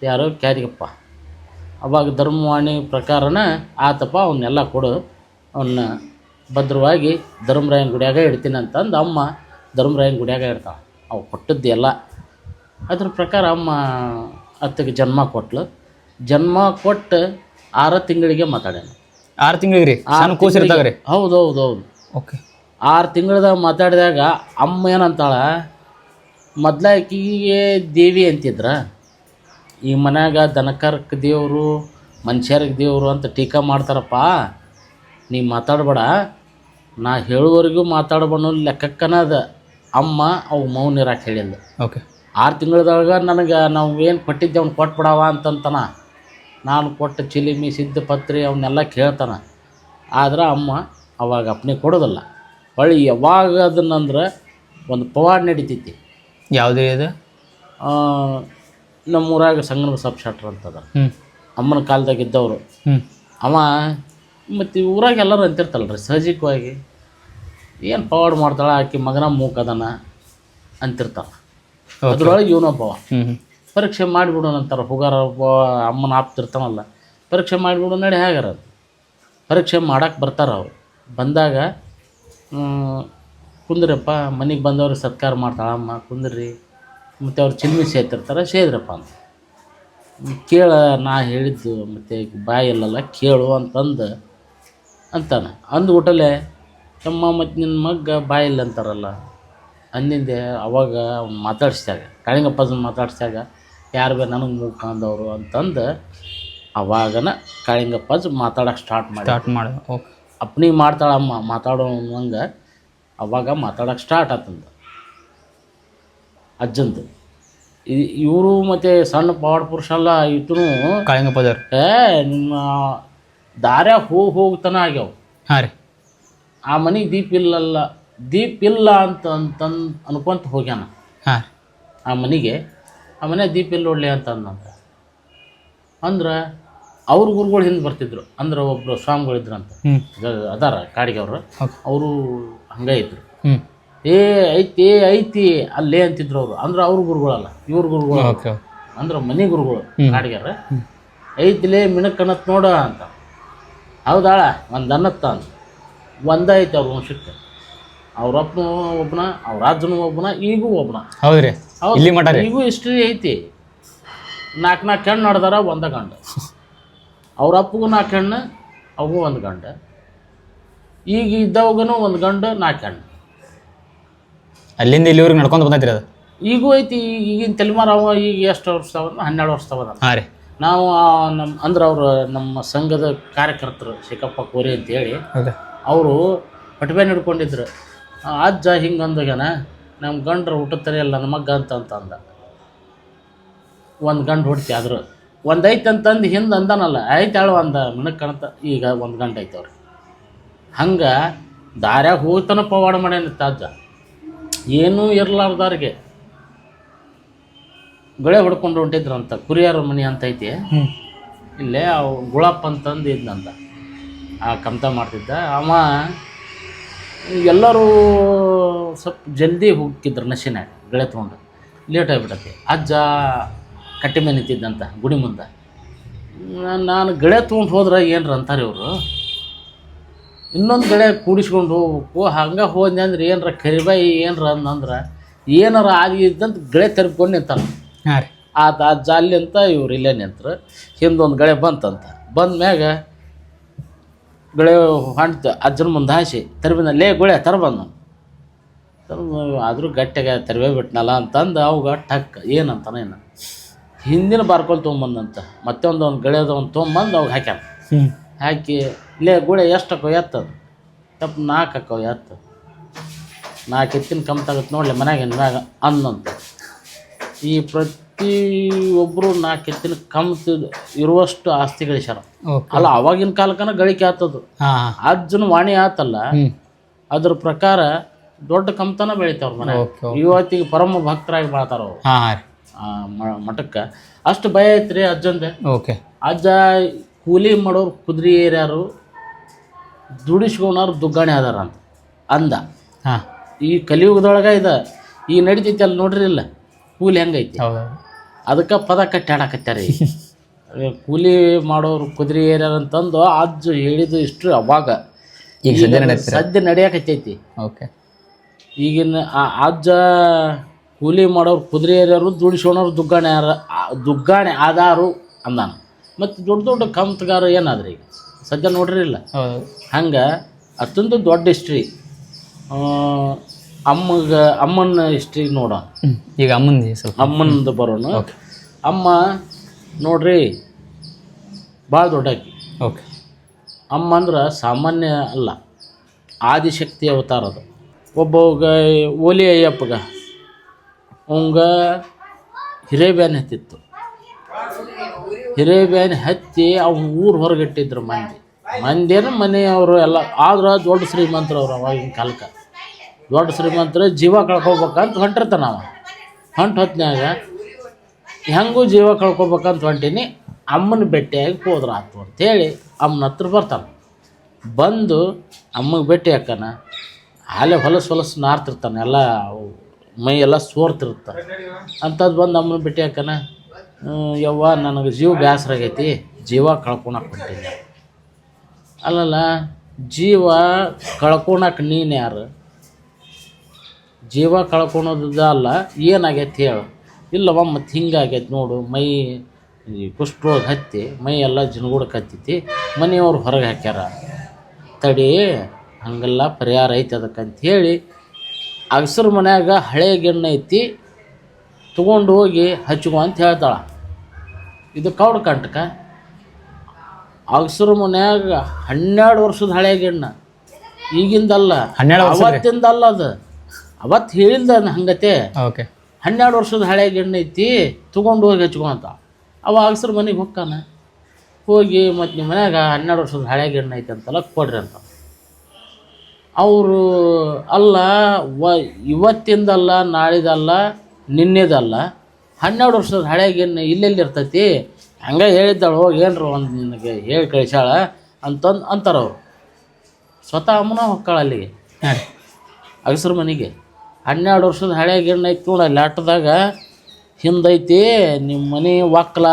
ಯಾರೋ ಕ್ಯಾರಿಗಪ್ಪ. ಅವಾಗ ಧರ್ಮವಾಣಿ ಪ್ರಕಾರನ ಆತಪ್ಪ ಅವನ್ನೆಲ್ಲ ಕೊಡು, ಅವನ್ನ ಭದ್ರವಾಗಿ ಧರ್ಮರಾಯನ ಗುಡಿಯಾಗ ಇಡ್ತೀನಿ ಅಂತಂದು ಅಮ್ಮ ಧರ್ಮರಾಯನ ಗುಡಿಯಾಗ ಇಡ್ತಾಳೆ. ಅವು ಕೊಟ್ಟದ್ದು ಎಲ್ಲ ಅದ್ರ ಪ್ರಕಾರ ಅಮ್ಮ ಅತ್ತಿಗೆ ಜನ್ಮ ಕೊಟ್ಲು. ಜನ್ಮ ಕೊಟ್ಟು 6 ತಿಂಗಳಿಗೆ ಮಾತಾಡ್ಯಾನ. 6 ತಿಂಗಳಿಗೆ ರೀ? ಕೂಸಿರ್ತಾಗ್ರಿ? ಹೌದು ಹೌದು ಹೌದು. ಓಕೆ. 6 ತಿಂಗಳದಾಗ ಮಾತಾಡಿದಾಗ ಅಮ್ಮ ಏನಂತಾಳ, ಮೊದ್ಲಾಕಿಗೆ ದೇವಿ ಅಂತಿದ್ರ, ಈ ಮನ್ಯಾಗ ದನಕರಕ್ಕೆ ದೇವರು, ಮನುಷ್ಯರಿಗೆ ದೇವರು ಅಂತ ಟೀಕಾ ಮಾಡ್ತಾರಪ್ಪ. ನೀ ಮಾತಾಡಬೇಡ, ನಾ ಹೇಳುವವರೆಗೂ ಮಾತಾಡಬಣ್ಣು ಲೆಕ್ಕಕ್ಕನದ ಅಮ್ಮ ಅವು ಮೌನ ಇರಾಕೆ ಹೇಳಿಲ್ಲ. ಓಕೆ. 6 ತಿಂಗಳದಾಗ ನನಗೆ ನಾವು ಏನು ಕೊಟ್ಟಿದ್ದೆ ಅವ್ನು ಕೊಟ್ಬಿಡವ ಅಂತಂತಾನ. ನಾನು ಕೊಟ್ಟ ಚಿಲಿಮಿ, ಸಿದ್ಧಪತ್ರಿ ಅವನ್ನೆಲ್ಲ ಕೇಳ್ತಾನ. ಆದ್ರೆ ಅಮ್ಮ ಅವಾಗ ಅಪ್ಪನೇ ಕೊಡೋದಿಲ್ಲ. ಹೊಳ್ಳಿ ಯಾವಾಗ ಅದನ್ನಂದ್ರೆ ಒಂದು ಪವಾಡ ನಡೀತೈತಿ. ಯಾವುದೇ ಅದು? ನಮ್ಮೂರಾಗ ಸಂಗನ ಸಬ್ ಶೆಟ್ರ್ ಅಂತದ, ಅಮ್ಮನ ಕಾಲದಾಗ ಇದ್ದವರು. ಅವ ಮತ್ತು ಊರಾಗ ಎಲ್ಲರೂ ಅಂತಿರ್ತಲ್ರಿ ಸಹಜಿಕವಾಗಿ, ಏನು ಪವಾಡ ಮಾಡ್ತಾಳೆ ಆಕೆ ಮಗನ ಮೂಕದನ ಅಂತಿರ್ತಾಳೆ. ಅದ್ರೊಳಗೆ ಇವನೊಬ್ಬವ ಪರೀಕ್ಷೆ ಮಾಡಿಬಿಡೋಣ ಅಂತಾರೆ. ಹುಗಾರ ಅಮ್ಮನ ಆಪ್ತಿರ್ತಾನಲ್ಲ, ಪರೀಕ್ಷೆ ಮಾಡಿಬಿಡು ನಡಿ. ಹೇಗಾರ ಪರೀಕ್ಷೆ ಮಾಡಕ್ಕೆ ಬರ್ತಾರೆ ಅವ್ರು. ಬಂದಾಗ ಕುಂದ್ರಪ್ಪ, ಮನೆಗೆ ಬಂದವ್ರಿಗೆ ಸತ್ಕಾರ ಮಾಡ್ತಾಳೆ ಅಮ್ಮ, ಕುಂದ್ರಿ. ಮತ್ತು ಅವ್ರು ಚಿಲ್ಮಿ ಸೇತಿರ್ತಾರೆ, ಸೇದ್ರಪ್ಪ ಅಂತ ಕೇಳ. ನಾ ಹೇಳಿದ್ದು ಮತ್ತು ಬಾಯಿ ಇಲ್ಲಲ್ಲ ಕೇಳು ಅಂತಂದು ಅಂತಾನೆ. ಅಂದ್ಬಿಟ್ಟಲೆ ತಮ್ಮ ಮತ್ತು ನಿನ್ನ ಮಗ್ಗ ಬಾಯಿ ಇಲ್ಲ ಅಂತಾರಲ್ಲ ಅಂದಿಂದೆ. ಅವಾಗ ಅವ್ನು ಮಾತಾಡ್ಸಿದಾಗ, ಕಾಳಿಂಗಪ್ಪನ ಮಾತಾಡ್ಸಿದಾಗ, ಯಾರು ಬೇ ನನಗೆ ಮೂಕ ಅಂದವರು ಅಂತಂದು ಅವಾಗನ ಕಾಳಿಂಗಪ್ಪ ಮಾತಾಡೋಕೆ ಸ್ಟಾರ್ಟ್ ಮಾಡಿ. ಓಕೆ. ಅಪ್ಪನಿಗೆ ಮಾಡ್ತಾಳಮ್ಮ ಮಾತಾಡೋವಂಗೆ. ಅವಾಗ ಮಾತಾಡೋಕೆ ಸ್ಟಾರ್ಟ್ ಆತಂದು ಅಜ್ಜಂದು. ಇವರು ಮತ್ತು ಸಣ್ಣ ಪವಾಡ ಪುರುಷ ಅಲ್ಲ ಇತನು ಕಾಳಿಂಗಪ್ಪದವ್ರು. ನಿಮ್ಮ ದಾರ್ಯಾಗ ಹೋಗ್ತಾನೆ ಆಗ್ಯಾವ. ಹಾಂ ರೀ. ಆ ಮನೆಗೆ ದೀಪ ಇಲ್ಲ ಅಂತಂದು ಅನ್ಕೊಂತ ಹೋಗ್ಯಾನ. ಹಾಂ. ಆ ಮನೆಗೆ ದೀಪ ಇಲ್ಲ ನೋಡ್ಲಿ ಅಂತಂದಂತ. ಅಂದ್ರೆ ಅವ್ರ ಗುರುಗಳು ಹಿಂದೆ ಬರ್ತಿದ್ರು. ಅಂದ್ರೆ ಒಬ್ಬರು ಸ್ವಾಮಿಗಳಿದ್ರಂತ, ಅದಾರ ಕಾಡಿಗೆ ಅವರು. ಅವರು ಹಂಗೆ ಇದ್ರು. ಐತಿ ಐತಿ ಅಲ್ಲೇ ಅಂತಿದ್ರು ಅವರು. ಅಂದ್ರೆ ಅವ್ರ ಗುರುಗಳಲ್ಲ, ಇವ್ರ ಗುರುಗಳು. ಅಂದ್ರೆ ಮನೆ ಗುರುಗಳು ಕಾಡಿಗ್ಯಾರ. ಐತಿಲೇ ಮಿಣಕನತ್ ನೋಡ ಅಂತ. ಹೌದಾಳ ಒಂದು ಅನ್ನತ್ತ ಅಂತ. ಒಂದೈತಿ ಅವ್ರ ವಂಶಕ್ಕೆ. ಅವ್ರಪ್ಪನು ಒಬ್ಬನ, ಅವ್ರ ರಾಜನು ಒಬ್ಬನ, ಈಗೂ ಒಬ್ಬನ. ಹೌದ್ರಿ. ಈಗೂ ಹಿಸ್ಟ್ರಿ ಐತಿ. 4 ಹೆಣ್ಣು ನಡೆದಾರ, ಒಂದ ಗಂಡ. ಅವ್ರ ಅಪ್ಪಗೂ 4 ಹೆಣ್ಣು, ಅವಗೂ 1 ಗಂಡ. ಈಗ ಇದ್ದವಗೂ 1 ಗಂಡು, 4 ಹೆಣ್ಣು. ಅಲ್ಲಿಂದ ಇಲ್ಲಿವರೆಗೆ ನಡ್ಕೊಂಡು ಬಂದೈತ್ರಿ ಅದು. ಈಗೂ ಐತಿ. ಈಗಿನ ತಲೆಮಾರು ಅವ ಈಗ ಎಷ್ಟು ವರ್ಷ ತವನ? 12 ವರ್ಷ ತವನ. ಹಾಂ ರೀ. ನಾವು ಅಂದ್ರೆ ಅವರು ನಮ್ಮ ಸಂಘದ ಕಾರ್ಯಕರ್ತರು ಶಿಕಪ್ಪ ಕೋರಿ ಅಂತೇಳಿ, ಅವರು ಪಟ್ಬೇನ್ ಹಿಡ್ಕೊಂಡಿದ್ರು. ಅಜ್ಜ ಹಿಂಗೆ ಅಂದಾಗನ ನಮ್ಮ ಗಂಡ್ರು ಹುಟ್ಟುತ್ತಾರೆ ಅಲ್ಲ ನಮ್ಮ ಮಗ್ಗ ಅಂತಂದ. 1 ಗಂಡು ಹುಡ್ತಿ ಆದ್ರು 1 ಐತೆ ಅಂತಂದು ಹಿಂದೆ ಅಂದಾನಲ್ಲ, ಐತೆ ಹೇಳು ಒಂದು ಮಿಣಕ್ ಕಾಣತ್ತ. ಈಗ 1 ಗಂಟೆ ಐತೆ ಅವ್ರಿಗೆ. ಹಂಗೆ ದಾರ್ಯಾಗ ಹೋಗ್ತಾನ ಪವಾಡ ಮಾಡ್ಯಾನಿತ್ತ ಅಜ್ಜ. ಏನೂ ಇರ್ಲಾರ್ದಾರಿಗೆ ಗಳೆ ಹೊಡ್ಕೊಂಡು ಹೊಂಟಿದ್ರಂತ. ಕುರಿಯಾರ ಮನೆ ಅಂತ ಐತಿ ಇಲ್ಲೇ. ಅವು ಗುಳಪ್ಪ ಅಂತಂದು ಇದ್ನಂತ, ಆ ಕಮ್ತ ಮಾಡ್ತಿದ್ದ ಅವ. ಎಲ್ಲರೂ ಸ್ವಲ್ಪ ಜಲ್ದಿ ಹೋಗಿದ್ರು ನಶಿನಾಗ ಗಳೆ ತೊಗೊಂಡು. ಲೇಟ್ ಆಗಿಬಿಟ್ಟತಿ. ಅಜ್ಜ ಕಟ್ಟಿ ಮೇಲೆ ನಿಂತಿದ್ದಂತ ಗುಡಿ ಮುಂದೆ. ನಾನು ಗಳೆ ತೊಗೊಂಡು ಹೋದ್ರೆ ಏನ್ರ ಅಂತಾರೆ ಇವರು. ಇನ್ನೊಂದು ಗಳೆ ಕೂಡಿಸ್ಕೊಂಡು ಹೋಗ್ಬೇಕು. ಹಂಗೆ ಹೋದ್ನೆ ಅಂದ್ರೆ ಏನರ ಕರಿಬಾಯಿ ಏನರ ಅಂದಂದ್ರೆ ಏನಾರ ಆಗಿದ್ದಂತ ಗಳೆ ತೆರ್ಕೊಂಡು ನಿಂತಾನ. ಹಾಂ ರೀ. ಆತ ಜಾಲಿ ಅಂತ ಇವ್ರು ಇಲ್ಲೇ ನಿಂತರು. ಹಿಂದೊಂದು ಗಳೆ ಬಂತಂತ. ಬಂದ ಮ್ಯಾಗ ಗಳೆ ಹೊಂಟ್ತು ಅಜ್ಜನ ಮುಂದೆ ಹಾಸಿ ತರ್ಬಿನ ಲೇ ಗುಳೆ ತರಬಂದು ಆದರೂ ಗಟ್ಟಿಗೆ ತರಬೇ ಬಿಟ್ನಲ್ಲ ಅಂತಂದು ಅವಾಗ ಟಕ್ ಏನಂತಾನ ಏನು ಹಿಂದಿನ ಬಾರ್ಕೊಲ್ ತೊಗೊಂಬಂದಂತ ಮತ್ತೆ ಒಂದು ಗಳೆದ ಒಂದು ತೊಗೊಂಬಂದು ಅವಾಗ ಹಾಕ್ಯಾನ. ಹಾಕಿ ಲೇ ಗುಳೆ ಎಷ್ಟು ಹಾಕೋ ಎತ್ತದು ತಪ್ಪು 4 ಹಾಕೋ ಎತ್ತು 4 ಎತ್ತಿನ ಕಮ್ತಾಗತ್ತೆ ನೋಡಲಿ ಮನ್ಯಾಗ ಮ್ಯಾಗ ಅನ್ನಂತ. ಈ ಪ್ರತಿಯೊಬ್ಬರು 4 ಎತ್ತಿನ ಕಮ್ತ ಇರುವಷ್ಟು ಆಸ್ತಿ ಗಳಿಸ್ಯಾರ. ಅಲ್ಲ ಅವಾಗಿನ ಕಾಲಕ್ಕನ ಗಳಿಕೆ ಆತದು. ಅಜ್ಜನ ವಾಣಿ ಆತಲ್ಲ ಅದ್ರ ಪ್ರಕಾರ ದೊಡ್ಡ ಕಮ್ತನ ಬೆಳಿತಾವ್ರ ಮನೆ. ಇವತ್ತಿಗೆ ಪರಮ ಭಕ್ತರಾಗಿ ಬಾಳ್ತಾರ ಅವ್ರು ಮಠಕ್ಕೆ. ಅಷ್ಟು ಭಯ ಐತ್ರಿ ಅಜ್ಜಂದೆ. ಅಜ್ಜ ಕೂಲಿ ಮಾಡೋರು ಕುದುರೆ ಏರ್ಯಾರು ದುಡಿಸ್ಕೊಂಡವ್ರು ದುಗ್ಗಾಣಿ ಅದಾರ ಅಂತ ಅಂದ. ಈ ಕಲಿಯುಗದೊಳಗೆ ಇದೆ ಈಗ ನಡಿತೈತಿ ಅಲ್ಲಿ ನೋಡ್ರಿ ಇಲ್ಲ ಕೂಲಿ ಹೆಂಗೈತಿ ಅದಕ್ಕೆ ಪದ ಕಟ್ಟಿ ಆಡಕತ್ತಾರೆ. ಕೂಲಿ ಮಾಡೋರು ಕುದುರೆ ಏರ್ಯಾರ ಅಂತಂದು ಅಜ್ಜ ಹೇಳಿದ್ದು ಇಷ್ಟು ಅವಾಗ ಸದ್ಯ ನಡೆಯಕತ್ತೈತಿ. ಈಗಿನ ಅಜ್ಜ ಕೂಲಿ ಮಾಡೋರು ಕುದುರೆ ಏರ್ಯಾರು ದುಡಿಸ್ಕೊಂಡವ್ರು ದುಗ್ಗಾಣಿ ಆದಾರು ಅಂದಾನ. ಮತ್ತು ದೊಡ್ಡ ದೊಡ್ಡ ಕಮ್ತಗಾರ ಏನಾದ್ರಿ ಈಗ ಸದ್ಯ ನೋಡ್ರಿ ಇಲ್ಲ. ಹಂಗೆ ಅಷ್ಟೊಂದು ದೊಡ್ಡ ಹಿಸ್ಟ್ರಿ. ಅಮ್ಮನ ಹಿಸ್ಟ್ರಿ ನೋಡೋಣ ಈಗ ಅಮ್ಮನದು ಬರೋಣ. ಅಮ್ಮ ನೋಡ್ರಿ ಭಾಳ ದೊಡ್ಡಾಕಿ. ಅಮ್ಮ ಅಂದ್ರೆ ಸಾಮಾನ್ಯ ಅಲ್ಲ, ಆದಿಶಕ್ತಿ ಅವತಾರ ಅದು. ಒಬ್ಬವಾಗ ಓಲಿ ಅಯ್ಯಪ್ಪಗ ಅವಂಗ ಹಿರೇಬ್ಯಾನ್ ಹತ್ತಿತ್ತು. ಹಿರೇಬ್ಯಾನ್ ಹತ್ತಿ ಅವ್ನ ಊರು ಹೊರಗಿಟ್ಟಿದ್ರು ಮಂದಿನ ಮನೆಯವರು ಎಲ್ಲ. ಆದ್ರೆ ದೊಡ್ಡ ಶ್ರೀಮಂತರು ಅವ್ರು ಅವಾಗಿನ ಕಾಲಕ್ಕೆ. ದೊಡ್ಡ ಶ್ರೀಮಂತರು ಜೀವ ಕಳ್ಕೊಬೇಕಂತ ಹೊಂಟಿರ್ತಾನ ಅವ. ಹೊತ್ನ್ಯಾಗ ಹೆಂಗೂ ಜೀವ ಕಳ್ಕೊಬೇಕಂತ ಹೊಂಟೀನಿ ಅಮ್ಮನ ಭೇಟಿಯಾಗಿ ಹೋದ್ರ ಆತು ಅಂಥೇಳಿ ಅಮ್ಮನ ಹತ್ರ ಬರ್ತಾನೆ. ಬಂದು ಅಮ್ಮಗೆ ಭೇಟಿ ಹಾಕನ ಅಲ್ಲೇ ಹೊಲಸು ನಾರ್ತಿರ್ತಾನೆ, ಎಲ್ಲ ಮೈ ಎಲ್ಲ ಸೋರ್ತಿರ್ತಾನೆ. ಅಂಥದ್ದು ಬಂದು ಅಮ್ಮನ ಭೇಟಿ ಹಾಕನ, ಯವ್ವ ನನಗೆ ಜೀವ ಬೇಸರಾಗೈತಿ, ಜೀವ ಕಳ್ಕೊಳಕ್ಕೆ ಹೊಂಟೀನಿ. ಅಲ್ಲಲ್ಲ ಜೀವ ಕಳ್ಕೊಳಕ್ಕೆ ನೀನು ಯಾರು? ಜೀವ ಕಳ್ಕೊಳೋದ ಅಲ್ಲ ಏನಾಗೈತಿ ಹೇಳು. ಇಲ್ಲವ ಮತ್ತು ಹಿಂಗಾಗೈತಿ ನೋಡು, ಮೈ ಕುಷ್ಠರೋಗ ಹತ್ತಿ ಮೈ ಎಲ್ಲ ಜಿನಗುಡಕ್ಕೆ ಹತ್ತೈತಿ, ಮನೆಯವ್ರು ಹೊರಗೆ ಹಾಕ್ಯಾರ, ತಡಿ ಹಂಗೆಲ್ಲ ಪರಿಹಾರ ಐತಿ ಅದಕ್ಕಂತ ಹೇಳಿ ಅಗಸರ ಮನ್ಯಾಗ ಹಳೆ ಗಿಣ್ಣು ಐತಿ ತೊಗೊಂಡು ಹೋಗಿ ಹಚ್ಕೊ ಅಂತ ಹೇಳ್ತಾಳೆ. ಇದು ಕೌಡ ಕಂಟಕ. ಅಗಸರ ಮನ್ಯಾಗ 12 ವರ್ಷದ ಹಳೆ ಗಿಣ್ಣ, ಈಗಿಂದಲ್ಲ, ಅವತ್ತಿಂದಲ್ಲ. ಅದು ಅವತ್ತು ಹೇಳಿಲ್ದ ಹಂಗತೆ. 12 ವರ್ಷದ ಹಳೆ ಗಿಣ್ಣು ಐತಿ ತೊಗೊಂಡು ಹೋಗಿ ಹಚ್ಕೊ ಅಂತ. ಅವ ಅಗಸರ ಮನೆಗೆ ಹೊಕ್ಕಾನ. ಹೋಗಿ ಮತ್ತು ನಿಮ್ಮ ಮನ್ಯಾಗ 12 ವರ್ಷದ ಹಳೆ ಗಿಣ್ಣು ಐತಿ ಅಂತಲ್ಲ ಕೊಡ್ರಿ ಅಂತ. ಅವರು ಅಲ್ಲ ಇವತ್ತಿಂದಲ್ಲ, ನಾಳಿದಲ್ಲ, ನಿನ್ನೆದಲ್ಲ, 12 ವರ್ಷದ ಹಳೆ ಗಿಣ್ಣು ಇಲ್ಲೆಲ್ಲಿ ಇರ್ತೈತಿ. ಹಂಗೆ ಹೇಳಿದ್ದಾಳೆ, ಹೋಗಿ ಏನ್ರ ಒಂದು ನಿನಗೆ ಹೇಳಿ ಕಳಿಸ್ಯಾಳ ಅಂತಾರವ್ರು. ಸ್ವತಃ ಅಮ್ಮನ ಹೊಕ್ಕಾಳ ಅಲ್ಲಿಗೆ ಅಗಸರ ಮನೆಗೆ. 12 ವರ್ಷದ ಹಳೆ ಗಿಣ್ಣು ಐತಿ ನೋಡಿ ಅಲ್ಲಿ ಆಟದಾಗ ಹಿಂದೈತಿ ನಿಮ್ಮ ಮನೆ ಒಕ್ಕಲ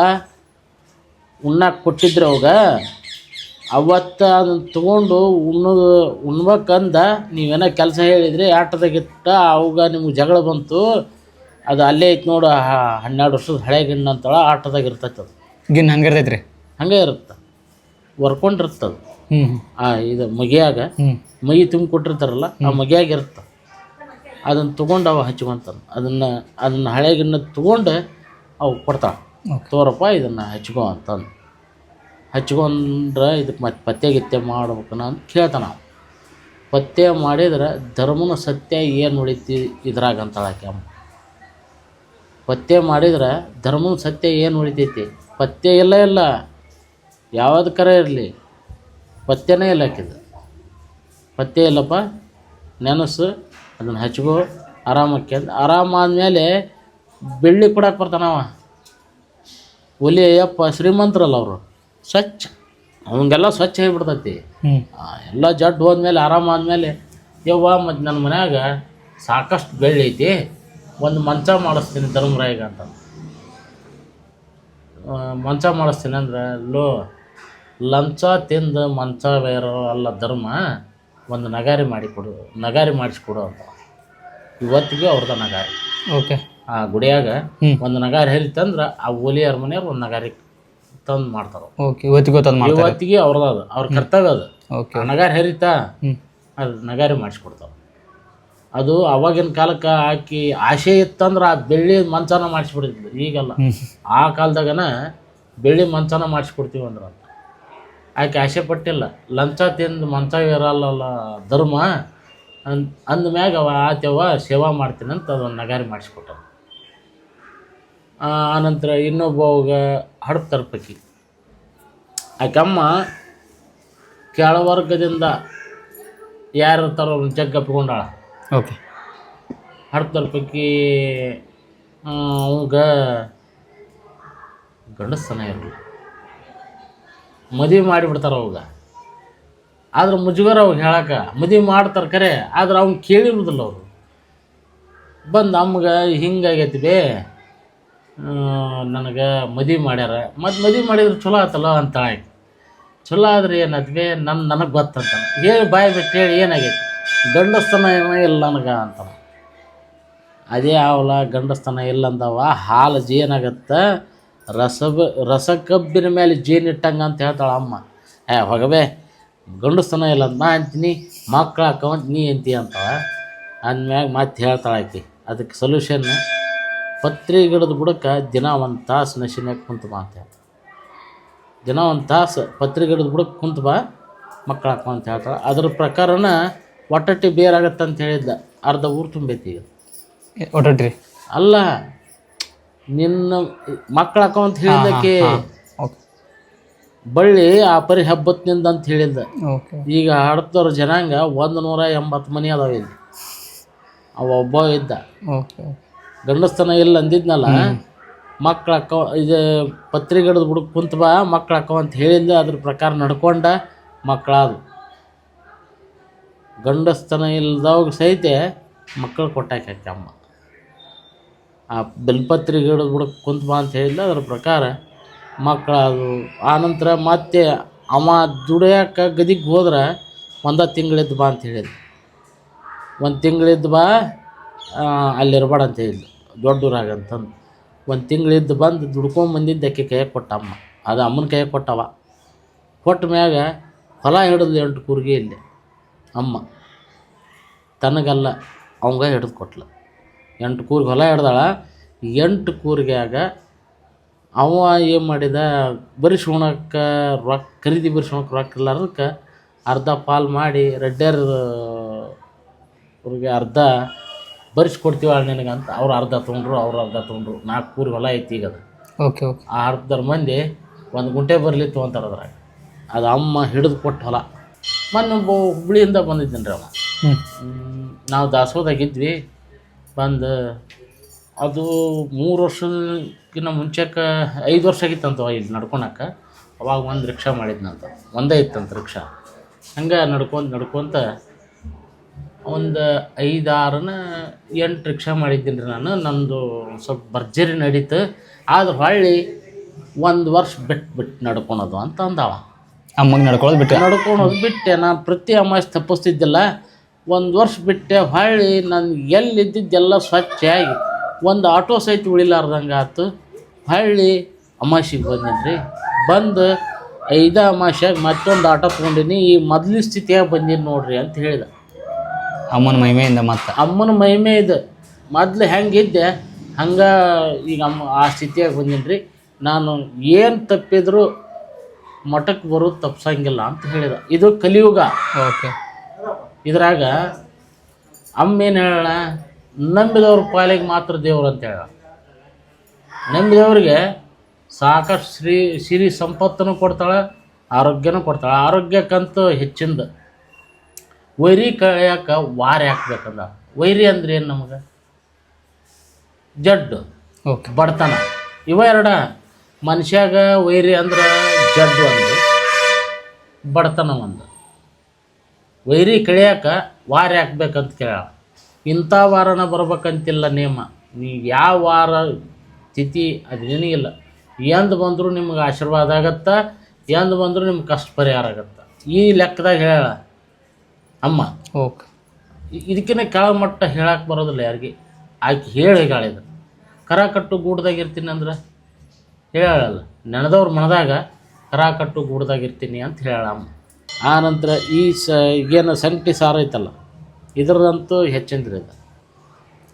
ಉಣ್ಣಾಕೆ ಕೊಟ್ಟಿದ್ರೆ ಅವಾಗ. ಅವತ್ತು ಅದನ್ನು ತೊಗೊಂಡು ಉಣ್ಬೇಕಂದ ನೀವೇನೋ ಕೆಲಸ ಹೇಳಿದ್ರಿ ಆಟದಾಗಿಟ್ಟ, ಅವಾಗ ನಿಮ್ಗೆ ಜಗಳ ಬಂತು. ಅದು ಅಲ್ಲೇ ಐತಿ ನೋಡು 12 ವರ್ಷದ ಹಳೆ ಗಿಣ್ಣು ಅಂತಳ ಆಟದಾಗ ಇರ್ತೈತೆ. ಅದು ಗಿಣ್ಣು ಹಂಗೆ ಇರ್ತೈತೆ ರೀ, ಹಂಗೆ ಇರುತ್ತೆ, ವರ್ಕೊಂಡಿರ್ತದೆ. ಇದು ಮಗಿಯಾಗ ಮೈ ತುಂಬ ಕೊಟ್ಟಿರ್ತಾರಲ್ಲ ಆ ಮಗಿಯಾಗ ಇರುತ್ತೆ. ಅದನ್ನು ತೊಗೊಂಡು ಅವ ಹಚ್ಕೊಂತಾನೆ. ಅದನ್ನು ಹಳೆ ಗಿಣ್ಣು ತೊಗೊಂಡು ಅವು ಕೊಡ್ತಾಳೆ, ತೋರಪ್ಪ ಇದನ್ನು ಹಚ್ಕೊ ಅಂತಂದು. ಹಚ್ಕೊಂಡ್ರೆ ಇದಕ್ಕೆ ಮತ್ತೆ ಪತ್ತೆ ಗಿತ್ತೆ ಮಾಡ್ಬೇಕನ ಅಂತ ಕೇಳ್ತಾನೆ ನಾವು. ಪತ್ತೆ ಮಾಡಿದ್ರೆ ಧರ್ಮನ ಸತ್ಯ ಏನು ಉಳಿತಿ ಇದ್ರಾಗ ಅಂತಾಳಾಕೆ ಅಮ್ಮ. ಪತ್ತೆ ಮಾಡಿದ್ರೆ ಧರ್ಮನ ಸತ್ಯ ಏನು ಉಳಿತೈತಿ? ಪತ್ತೆ ಇಲ್ಲ ಯಾವ್ದು ಕರೆ ಇರಲಿ, ಪತ್ಯನೇ ಇಲ್ಲ ಹಾಕಿದ್ದು. ಪತ್ತೆ ಇಲ್ಲಪ್ಪ ನೆನಸು, ಅದನ್ನು ಹಚ್ಕೋ ಆರಾಮಕ್ಕೆ ಅಂತ. ಆರಾಮಾದ್ಮೇಲೆ ಬೆಳ್ಳಿ ಕೊಡಕ್ಕೆ ಬರ್ತಾನವ. ಒಲಿ ಅಯ್ಯಪ್ಪ ಶ್ರೀಮಂತರಲ್ಲ ಅವರು, ಸ್ವಚ್ಛ ಅವಂಗೆಲ್ಲ ಸ್ವಚ್ಛ ಆಗಿಬಿಡ್ತೈತಿ. ಎಲ್ಲ ಜಡ್ಡು ಹೋದ್ಮೇಲೆ ಆರಾಮಾದ್ಮೇಲೆ, ಯವ್ವ ಮತ್ತು ನನ್ನ ಮನ್ಯಾಗ ಸಾಕಷ್ಟು ಬೆಳ್ಳಿ ಐತಿ, ಒಂದು ಮಂಚ ಮಾಡಿಸ್ತೀನಿ ಧರ್ಮರಾಯಿಗ ಅಂತ. ಮಂಚ ಮಾಡಿಸ್ತೀನಿ ಅಂದ್ರೆ ಲಂಚ ತಿಂದು ಮಂಚ ಬೇರೋ ಅಲ್ಲ ಧರ್ಮ, ಒಂದು ನಗಾರಿ ಮಾಡಿಸ್ಕೊಡು ಅಂತ. ಇವತ್ತಿಗೆ ಅವ್ರದ ನಗಾರಿ. ಓಕೆ. ಆ ಗುಡಿಯಾಗ ಒಂದು ನಗಾರಿ ಹರಿತಂದ್ರೆ ಆ ಓಲಿಯರ ಮನೆಯವ್ರು ಒಂದು ನಗಾರಿ ತಂದು ಮಾಡ್ತಾರ. ಓಕೆ. ಇವತ್ತಿಗೆ ಅವ್ರದ ಅದು ಅವ್ರ ಕರ್ತವ್ಯ ಅದು. ಓಕೆ. ನಗಾರಿ ಹರಿತಾ ಅದು ನಗಾರಿ ಮಾಡಿಸ್ಕೊಡ್ತಾವ. ಅದು ಅವಾಗಿನ ಕಾಲಕ್ಕೆ ಹಾಕಿ ಆಸೆ ಇತ್ತಂದ್ರೆ ಆ ಬೆಳ್ಳಿ ಮಂಚನ ಮಾಡಿಸ್ಬಿಡ್ತಿದ್ವಿ. ಈಗಲ್ಲ, ಆ ಕಾಲದಾಗನ ಬೆಳ್ಳಿ ಮಂಚನ ಮಾಡಿಸ್ಕೊಡ್ತೀವಿ ಅಂದ್ರೆ ಆಕೆ ಆಸೆ ಪಟ್ಟಿಲ್ಲ. ಲಂಚ ತಿಂದು ಮಂಚ ಇರಲ್ಲ ಧರ್ಮ ಅಂದ ಮ್ಯಾಗ ಆತವ ಸೇವಾ ಮಾಡ್ತೀನಿ ಅಂತ ಅದೊಂದು ನಗಾರಿ ಮಾಡಿಸ್ಕೊಟ್ಟ. ಆನಂತರ ಇನ್ನೊಬ್ಬವಾಗ ಹಡಪ ತರ್ಪಕ್ಕಿ, ಆಕೆಮ್ಮ ಕೆಳವರ್ಗದಿಂದ ಯಾರು ಇರ್ತಾರೋ ಜಗ್ಗಪ್ಪಿಕೊಂಡಾಳ. ಓಕೆ. ಹಡಪ ತರ್ಪಕ್ಕಿ ಅವಾಗ ಗಂಡಸ್ತನ ಇರಲಿಲ್ಲ, ಮದುವೆ ಮಾಡಿಬಿಡ್ತಾರೆ ಅವಾಗ. ಆದ್ರೆ ಮುಜುಗರ ಅವಾಗ ಹೇಳಕ್ಕೆ, ಮದುವೆ ಮಾಡ್ತಾರೆ ಖರೆ, ಆದ್ರೆ ಅವ್ನು ಕೇಳಿರೋದಿಲ್ಲ. ಅವರು ಬಂದು ಅಮ್ಮಗೆ ಹಿಂಗಾಗೈತಿ ಬೇ, ನನಗೆ ಮದುವೆ ಮಾಡ್ಯಾರ, ಮತ್ತು ಮದುವೆ ಮಾಡಿದ್ರೆ ಚಲೋ ಆತಲ್ಲ ಅಂತ ಆಯ್ತು. ಚಲೋ ಆದ್ರೆ ಏನಾಯ್ತು ಬೇ, ನನಗೆ ಗೊತ್ತಂತ ಹೇಳಿ ಬಾಯಿ ಬಿಟ್ಟು ಹೇಳಿ ಏನಾಗೈತಿ, ಗಂಡಸ್ತನ ಇಲ್ಲ ನನಗೆ ಅಂತ. ಅದೇ ಅವಲ ಗಂಡಸ್ತನ ಇಲ್ಲ ಅಂದವ, ಹಾಲು ಜೇನಾಗತ್ತೆ, ರಸ ಕಬ್ಬಿನ ಮೇಲೆ ಜೇನಿಟ್ಟಂಗೆ ಅಂತ ಹೇಳ್ತಾಳೆ ಅಮ್ಮ. ಹೋಗಬೇ ಗಂಡಸ್ತನ ಇಲ್ಲ ಅಂತ ನಾ ಅಂತೀನಿ, ಮಕ್ಳು ಹಾಕೊಂತ ನೀ ಅಂತೀಯ ಅಂತವ. ಅಂದ್ಮ್ಯಾಗ ಮತ್ತೆ ಹೇಳ್ತಾಳೆ ಆಕಿ. ಅದಕ್ಕೆ ಸೊಲ್ಯೂಷನ್, ಪತ್ರಿ ಗಿಡದ ಬುಡಕ್ಕೆ ದಿನ ಒಂದು ತಾಸು ನಶಿನ್ಯಾಗ ಕುಂತು ಬಾ ಅಂತ ಹೇಳ್ತಾಳೆ. ದಿನ ಒಂದು ತಾಸು ಪತ್ರಿ ಗಿಡದ ಬುಡಕ್ಕೆ ಕುಂತು ಬಾ, ಮಕ್ಳು ಹಾಕೊಂತ ಹೇಳ್ತಾಳೆ. ಅದ್ರ ಪ್ರಕಾರನ ಒಟ್ಟಟ್ಟಿ ಬೇರಾಗತ್ತೆ ಅಂತ ಹೇಳಿದ್ದ. ಅರ್ಧ ಊರು ತುಂಬೈತಿ ಈಗ. ಒಟ್ಟಟ್ಟಿ ಅಲ್ಲ, ನಿನ್ನ ಮಕ್ಳು ಹಾಕೊಂತ ಹೇಳಿದ್ದಕ್ಕೆ ಬಳ್ಳಿ ಆ ಪರಿ ಹಬ್ಬತ್ತಿನಿಂದ ಅಂತ ಹೇಳಿದ್ದ. ಈಗ ಹಡದವ್ರ ಜನಾಂಗ 180 ಮನೆ ಅದಾವ ಇಲ್ಲಿ. ಅವ ಒಬ್ಬ ಇದ್ದ, ಗಂಡಸ್ತನ ಇಲ್ಲ ಅಂದಿದ್ನಲ್ಲ, ಮಕ್ಳು ಹಾಕೋ ಇದು ಪತ್ರಿಗಡದ ಬುಡಕ್ಕೆ ಕುಂತ ಬಾ ಮಕ್ಳು ಹಾಕೋ ಅಂತ ಹೇಳಿದ್ದ. ಅದ್ರ ಪ್ರಕಾರ ನಡ್ಕೊಂಡ ಮಕ್ಕಳಾದು. ಗಂಡಸ್ತನ ಇಲ್ದವಾಗ ಸಹಿತ ಮಕ್ಕಳು ಕೊಟ್ಟಾಕಿ ಅಮ್ಮ. ಆ ಬೆಲ್ಪತ್ರಿ ಗಿಡದ ಬುಡಕ್ಕೆ ಕುಂತ ಬಾ ಅಂತ ಹೇಳಿದ್ದ, ಅದ್ರ ಪ್ರಕಾರ ಮಕ್ಕಳದು. ಆನಂತರ ಮತ್ತೆ ಅವ ದುಡಿಯೋಕೆ ಗದಿಗೆ ಹೋದ್ರೆ 1 ತಿಂಗಳಿದ್ದು ಬಾ ಅಂತ ಹೇಳಿದ್ದ. 1 ತಿಂಗಳಿದ್ದು ಬಾ, ಅಲ್ಲಿರ್ಬೇಡ ಅಂತ ಹೇಳಿದ್ಲು ದೊಡ್ಡೂರಾಗಂತಂದು. 1 ತಿಂಗಳಿದ್ದು ಬಂದು ದುಡ್ಕೊಂಬಂದಿದ್ದು ಅಕ್ಕಿ ಕೈಯಾಗ ಕೊಟ್ಟ ಅಮ್ಮ. ಅದು ಅಮ್ಮನ ಕೈಯಾಗ ಕೊಟ್ಟವ. ಕೊಟ್ಟ ಮ್ಯಾಗ ಹೊಲ ಹಿಡಿದ್ಲು 8 ಕೂರ್ಗೆ ಇಲ್ಲಿ ಅಮ್ಮ. ತನಗಲ್ಲ, ಅವಂಗ ಹಿಡಿದು ಕೊಟ್ಲು. 8 ಕೂರ್ಗೆ ಹೊಲ ಹಿಡ್ದಾಳ. 8 ಕೂರ್ಗ್ಯಾಗ ಅವ ಏನು ಮಾಡಿದ, ಬರಿಸ್ಕೊಳಕ್ಕೆ ರೊಕ್ಕ ಖರೀದಿ ಬರಿಸ್ಕೊಳಕ್ಕೆ ರೊಕ್ಕ ಇರ್ಲಾರ್ದಕ್ಕೆ ಅರ್ಧ ಪಾಲು ಮಾಡಿ ರೆಡ್ಡಿಯರ್ ಅವ್ರಿಗೆ ಅರ್ಧ ಬರಿಸ್ಕೊಡ್ತೀವ ನಿನಗಂತ ಅವ್ರು ಅರ್ಧ ತೊಗೊಂಡ್ರು, ಅವ್ರು ಅರ್ಧ ತೊಗೊಂಡ್ರು. 4 ಕೂರ್ಗೆ ಹೊಲ ಐತಿ ಈಗ ಅದು. ಓಕೆ. ಆ ಅರ್ಧರ ಮಂದಿ 1 ಗುಂಟೆ ಬರಲಿ ತೊಗೊಂತಾರೆ ಅದ್ರಾಗ. ಅದು ಅಮ್ಮ ಹಿಡಿದು ಕೊಟ್ಟು ಹೊಲ. ಮೊನ್ನೆ ಹುಬ್ಳಿಯಿಂದ ಬಂದಿದ್ದೀನಿ ರೀ ಅವ. ನಾವು ದಾಸೋದಾಗಿದ್ವಿ. ಬಂದು ಅದು 3 ವರ್ಷಕ್ಕಿಂತ ಮುಂಚೆಕ್ಕೆ 5 ವರ್ಷ ಆಗಿತ್ತಂತವ ಇಲ್ಲಿ ನಡ್ಕೊಳಕ್ಕೆ. ಅವಾಗ ಒಂದು ರಿಕ್ಷಾ ಮಾಡಿದ್ನಂತ, ಒಂದೇ ಇತ್ತಂತ ರಿಕ್ಷಾ. ಹಂಗೆ ನಡ್ಕೊತ ಒಂದು 5-6-8 ರಿಕ್ಷಾ ಮಾಡಿದ್ದೀನಿ ರೀ ನಾನು. ನಂದು ಸ್ವಲ್ಪ ಭರ್ಜರಿ ನಡೀತು. ಆದ್ರೆ ಹೊಳ್ಳಿ 1 ವರ್ಷ ಬಿಟ್ಟು ನಡ್ಕೊಳೋದು ಅಂತ ಅಂದವ. ಅಮ್ಮಗೆ ನಡ್ಕೊಳೋದು ಬಿಟ್ಟೆ. ನಾನು ಪ್ರತಿ ಅಮಾವಾಸ್ಯೆ ತಪ್ಪಿಸ್ತಿದ್ದಿಲ್ಲ. 1 ವರ್ಷ ಬಿಟ್ಟೆ. ಹೊಳ್ಳಿ ನಾನು ಎಲ್ಲಿದ್ದಿದ್ದೆಲ್ಲ ಸ್ವಚ್ಛಾಗಿ ಒಂದು ಆಟೋ ಸಹಿತ ಉಳಿಲಾರ್ದಂಗೆ ಆಯ್ತು. ಹೊಳ್ಳಿ ಅಮಾವಾಸ್ಯೆಗೆ ಬಂದೀನಿ ರೀ. ಬಂದು 5 ಅಮಾವಾಸ್ಯೆಗೆ ಮತ್ತೊಂದು ಆಟೋ ತೊಗೊಂಡಿನಿ. ಈ ಮೊದಲಿನ ಸ್ಥಿತಿಯಾಗಿ ಬಂದೀನಿ ನೋಡ್ರಿ ಅಂತ ಹೇಳಿದ. ಅಮ್ಮನ ಮಹಿಮೆಯಿಂದ ಮತ್ತೆ ಅಮ್ಮನ ಮಹಿಮೆ ಇದು. ಮೊದಲು ಹೆಂಗಿದ್ದೆ ಹಂಗೆ ಈಗ ಆ ಸ್ಥಿತಿಯಾಗಿ ಬಂದೀನಿ ರೀ. ನಾನು ಏನು ತಪ್ಪಿದ್ರು ಮಠಕ್ಕೆ ಬರೋದು ತಪ್ಸಂಗಿಲ್ಲ ಅಂತ ಹೇಳಿದ. ಇದು ಕಲಿಯುಗ. ಓಕೆ. ಇದ್ರಾಗ ಅಮ್ಮ ಏನು ಹೇಳೋಣ, ನಂಬಿದವ್ರ ಪಾಲಿಗೆ ಮಾತ್ರ ದೇವ್ರು ಅಂತ ಹೇಳ. ನಂಬಿದವ್ರಿಗೆ ಸಾಕಷ್ಟು ಸಿರಿ ಸಂಪತ್ತನ್ನು ಕೊಡ್ತಾಳೆ, ಆರೋಗ್ಯನೂ ಕೊಡ್ತಾಳೆ. ಆರೋಗ್ಯಕ್ಕಂತೂ ಹೆಚ್ಚಿಂದ. ವೈರಿ ಕಳೆಯೋಕೆ ವಾರ ಹಾಕ್ಬೇಕಂದ. ವೈರಿ ಅಂದ್ರೆ ಏನು ನಮಗೆ? ಜಡ್ಡು, ಬಡತನ. ಇವ ಎರಡ ಮನುಷ್ಯಾಗ ವೈರಿ ಅಂದ್ರೆ ಜಡ್ಡು ಒಂದು, ಬಡತನ ಒಂದು. ವೈರಿ ಕಳಿಯೋಕೆ ವಾರ ಹಾಕ್ಬೇಕಂತ ಕೇಳ. ಇಂಥ ವಾರನ ಬರ್ಬೇಕಂತಿಲ್ಲ ನೇಮ. ನೀವು ಯಾವ ವಾರ ತಿಥಿ ಅದು ಏನಿಲ್ಲ. ಎಂದು ಬಂದರೂ ನಿಮ್ಗೆ ಆಶೀರ್ವಾದ ಆಗತ್ತೆ. ಎಂದು ಬಂದರೂ ನಿಮ್ಗೆ ಕಷ್ಟ ಪರಿಹಾರ ಆಗತ್ತೆ. ಈ ಲೆಕ್ಕದಾಗ ಹೇಳ ಅಮ್ಮ. ಓಕೆ. ಇದಕ್ಕಿಂತ ಕೆಳಗೆ ಮಟ್ಟ ಹೇಳಕ್ಕೆ ಬರೋದಿಲ್ಲ ಯಾರಿಗೆ. ಆಕೆ ಹೇಳಿ ಗಾಳಿದ ಕರ ಕಟ್ಟು ಗೂಡ್ದಾಗ ಇರ್ತೀನಿ ಅಂದ್ರೆ ಹೇಳಲ್ಲ. ನೆನೆದವ್ರ ಮನದಾಗ ಕರ ಕಟ್ಟು ಗೂಡ್ದಾಗ ಇರ್ತೀನಿ ಅಂತ ಹೇಳಮ್ಮ. ಆ ನಂತರ ಈ ಏನು ಸಂಗಟಿ ಸಾರು ಐತಲ್ಲ ಇದ್ರದಂತೂ ಹೆಚ್ಚಿಂದ್ರಿ ಇದು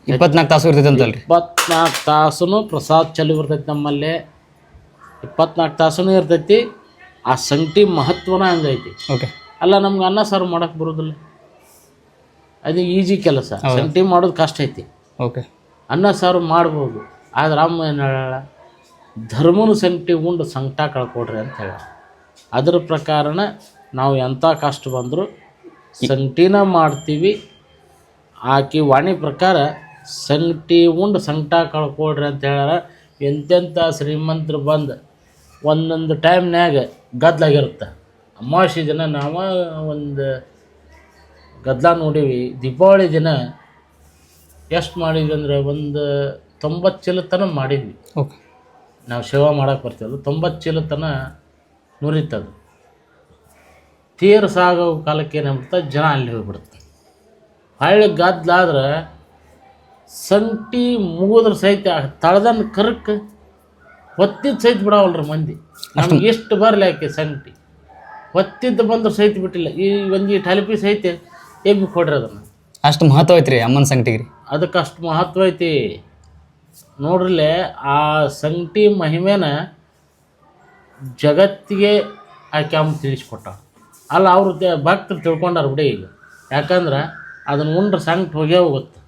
24 ತಾಸು ಇರ್ತೈತೆ ಅಂತಲ್ರಿ. 24 ತಾಸು ಪ್ರಸಾದ ಚಲೋ ಇರ್ತೈತಿ ನಮ್ಮಲ್ಲಿ. 24 ತಾಸು ಇರ್ತೈತಿ. ಆ ಸಂಗಟಿ ಮಹತ್ವನ ಹಂಗೈತಿ. ಓಕೆ. ಅಲ್ಲ ನಮ್ಗೆ ಅನ್ನ ಸಾರು ಮಾಡೋಕ್ಕೆ ಬರೋದಿಲ್ಲ, ಅದು ಈಜಿ ಕೆಲಸ. ಸಂಗಟಿ ಮಾಡೋದು ಕಷ್ಟ ಐತಿ. ಓಕೆ. ಅನ್ನ ಸಾರು ಮಾಡ್ಬೋದು. ಆದ್ರೆ ಅಮ್ಮ ಏನು ಹೇಳ, ಧರ್ಮನ ಸಂಗಟಿ ಉಂಡು ಸಂಕಟ ಕಳ್ಕೊಡ್ರಿ ಅಂತ ಹೇಳ. ಅದ್ರ ಪ್ರಕಾರನ ನಾವು ಎಂಥ ಕಷ್ಟ ಬಂದರೂ ಸಂಗಟಿನ ಮಾಡ್ತೀವಿ. ಆಕಿ ವಾಣಿ ಪ್ರಕಾರ ಸಂಗಟಿ ಉಂಡು ಸಂಕಟ ಕಳ್ಕೊಡ್ರಿ ಅಂತ ಹೇಳ್ಯಾರ. ಎಂತೆಂಥ ಶ್ರೀಮಂತರು ಬಂದು ಒಂದೊಂದು ಟೈಮ್ನ್ಯಾಗ ಗದ್ದಲಾಗಿರುತ್ತೆ. ಅಮಾವಾಸ್ಯೆ ದಿನ ನಾವು ಒಂದು ಗದ್ದಲ ನೋಡೀವಿ. ದೀಪಾವಳಿ ದಿನ ಎಷ್ಟು ಮಾಡಿದ್ವಿ ಅಂದ್ರೆ ಒಂದು 90 ಚೀಲ ತನಕ ಮಾಡಿದ್ವಿ. ಓಕೆ. ನಾವು ಸೇವಾ ಮಾಡೋಕೆ ಬರ್ತೀವಲ್ಲ 90 ಚೀಲ ತನಕ ನುರಿತದು. ತೀರು ಸಾಗೋ ಕಾಲಕ್ಕೆ ಏನಾಗ್ಬಿಡ್ತದೆ, ಜನ ಅಲ್ಲಿ ಹೋಗ್ಬಿಡುತ್ತೆ. ಹಳ್ಳಿ ಗದ್ದಲಾದ್ರೆ ಸಂಗಟಿ ಮುಗಿದ್ರ ಸಹಿತ ತಳದನ್ನು ಕರಕ್ಕೆ ಹೊತ್ತಿದ್ದು ಸಹಿತ ಬಿಡವಲ್ರಿ ಮಂದಿ. ನಮ್ಗೆ ಎಷ್ಟು ಬರಲಿ ಆಕೆ ಸಂಗಟಿ ಹೊತ್ತಿದ್ದು ಬಂದ್ರೆ ಸಹಿತ ಬಿಟ್ಟಿಲ್ಲ. ಈ ಒಂದು ಟಲಿಪಿ ಸಹಿತ ಎಬ್ಬಿ ಕೊಡ್ರಿ ಅದನ್ನು. ಅಷ್ಟು ಮಹತ್ವ ಐತ್ರಿ ಅಮ್ಮನ ಸಂಗಟಿಗೆ. ಅದಕ್ಕೆ ಅಷ್ಟು ಮಹತ್ವ ಐತಿ ನೋಡ್ರಲ್ಲೇ. ಆ ಸಂಗಟಿ ಮಹಿಮೆನ ಜಗತ್ತಿಗೆ ಆಕೆ ಅಮ್ಮ ತಿಳಿಸ್ಕೊಟ್ಟ. ಅಲ್ಲ ಅವ್ರ ಭಕ್ತರು ತಿಳ್ಕೊಂಡಾರ ಬಿಡಿ ಈಗ. ಯಾಕಂದ್ರೆ ಅದನ್ನು ಉಂಡ್ರೆ ಸಂಗಟಿ ಹೋಗೇ ಹೋಗುತ್ತೆ.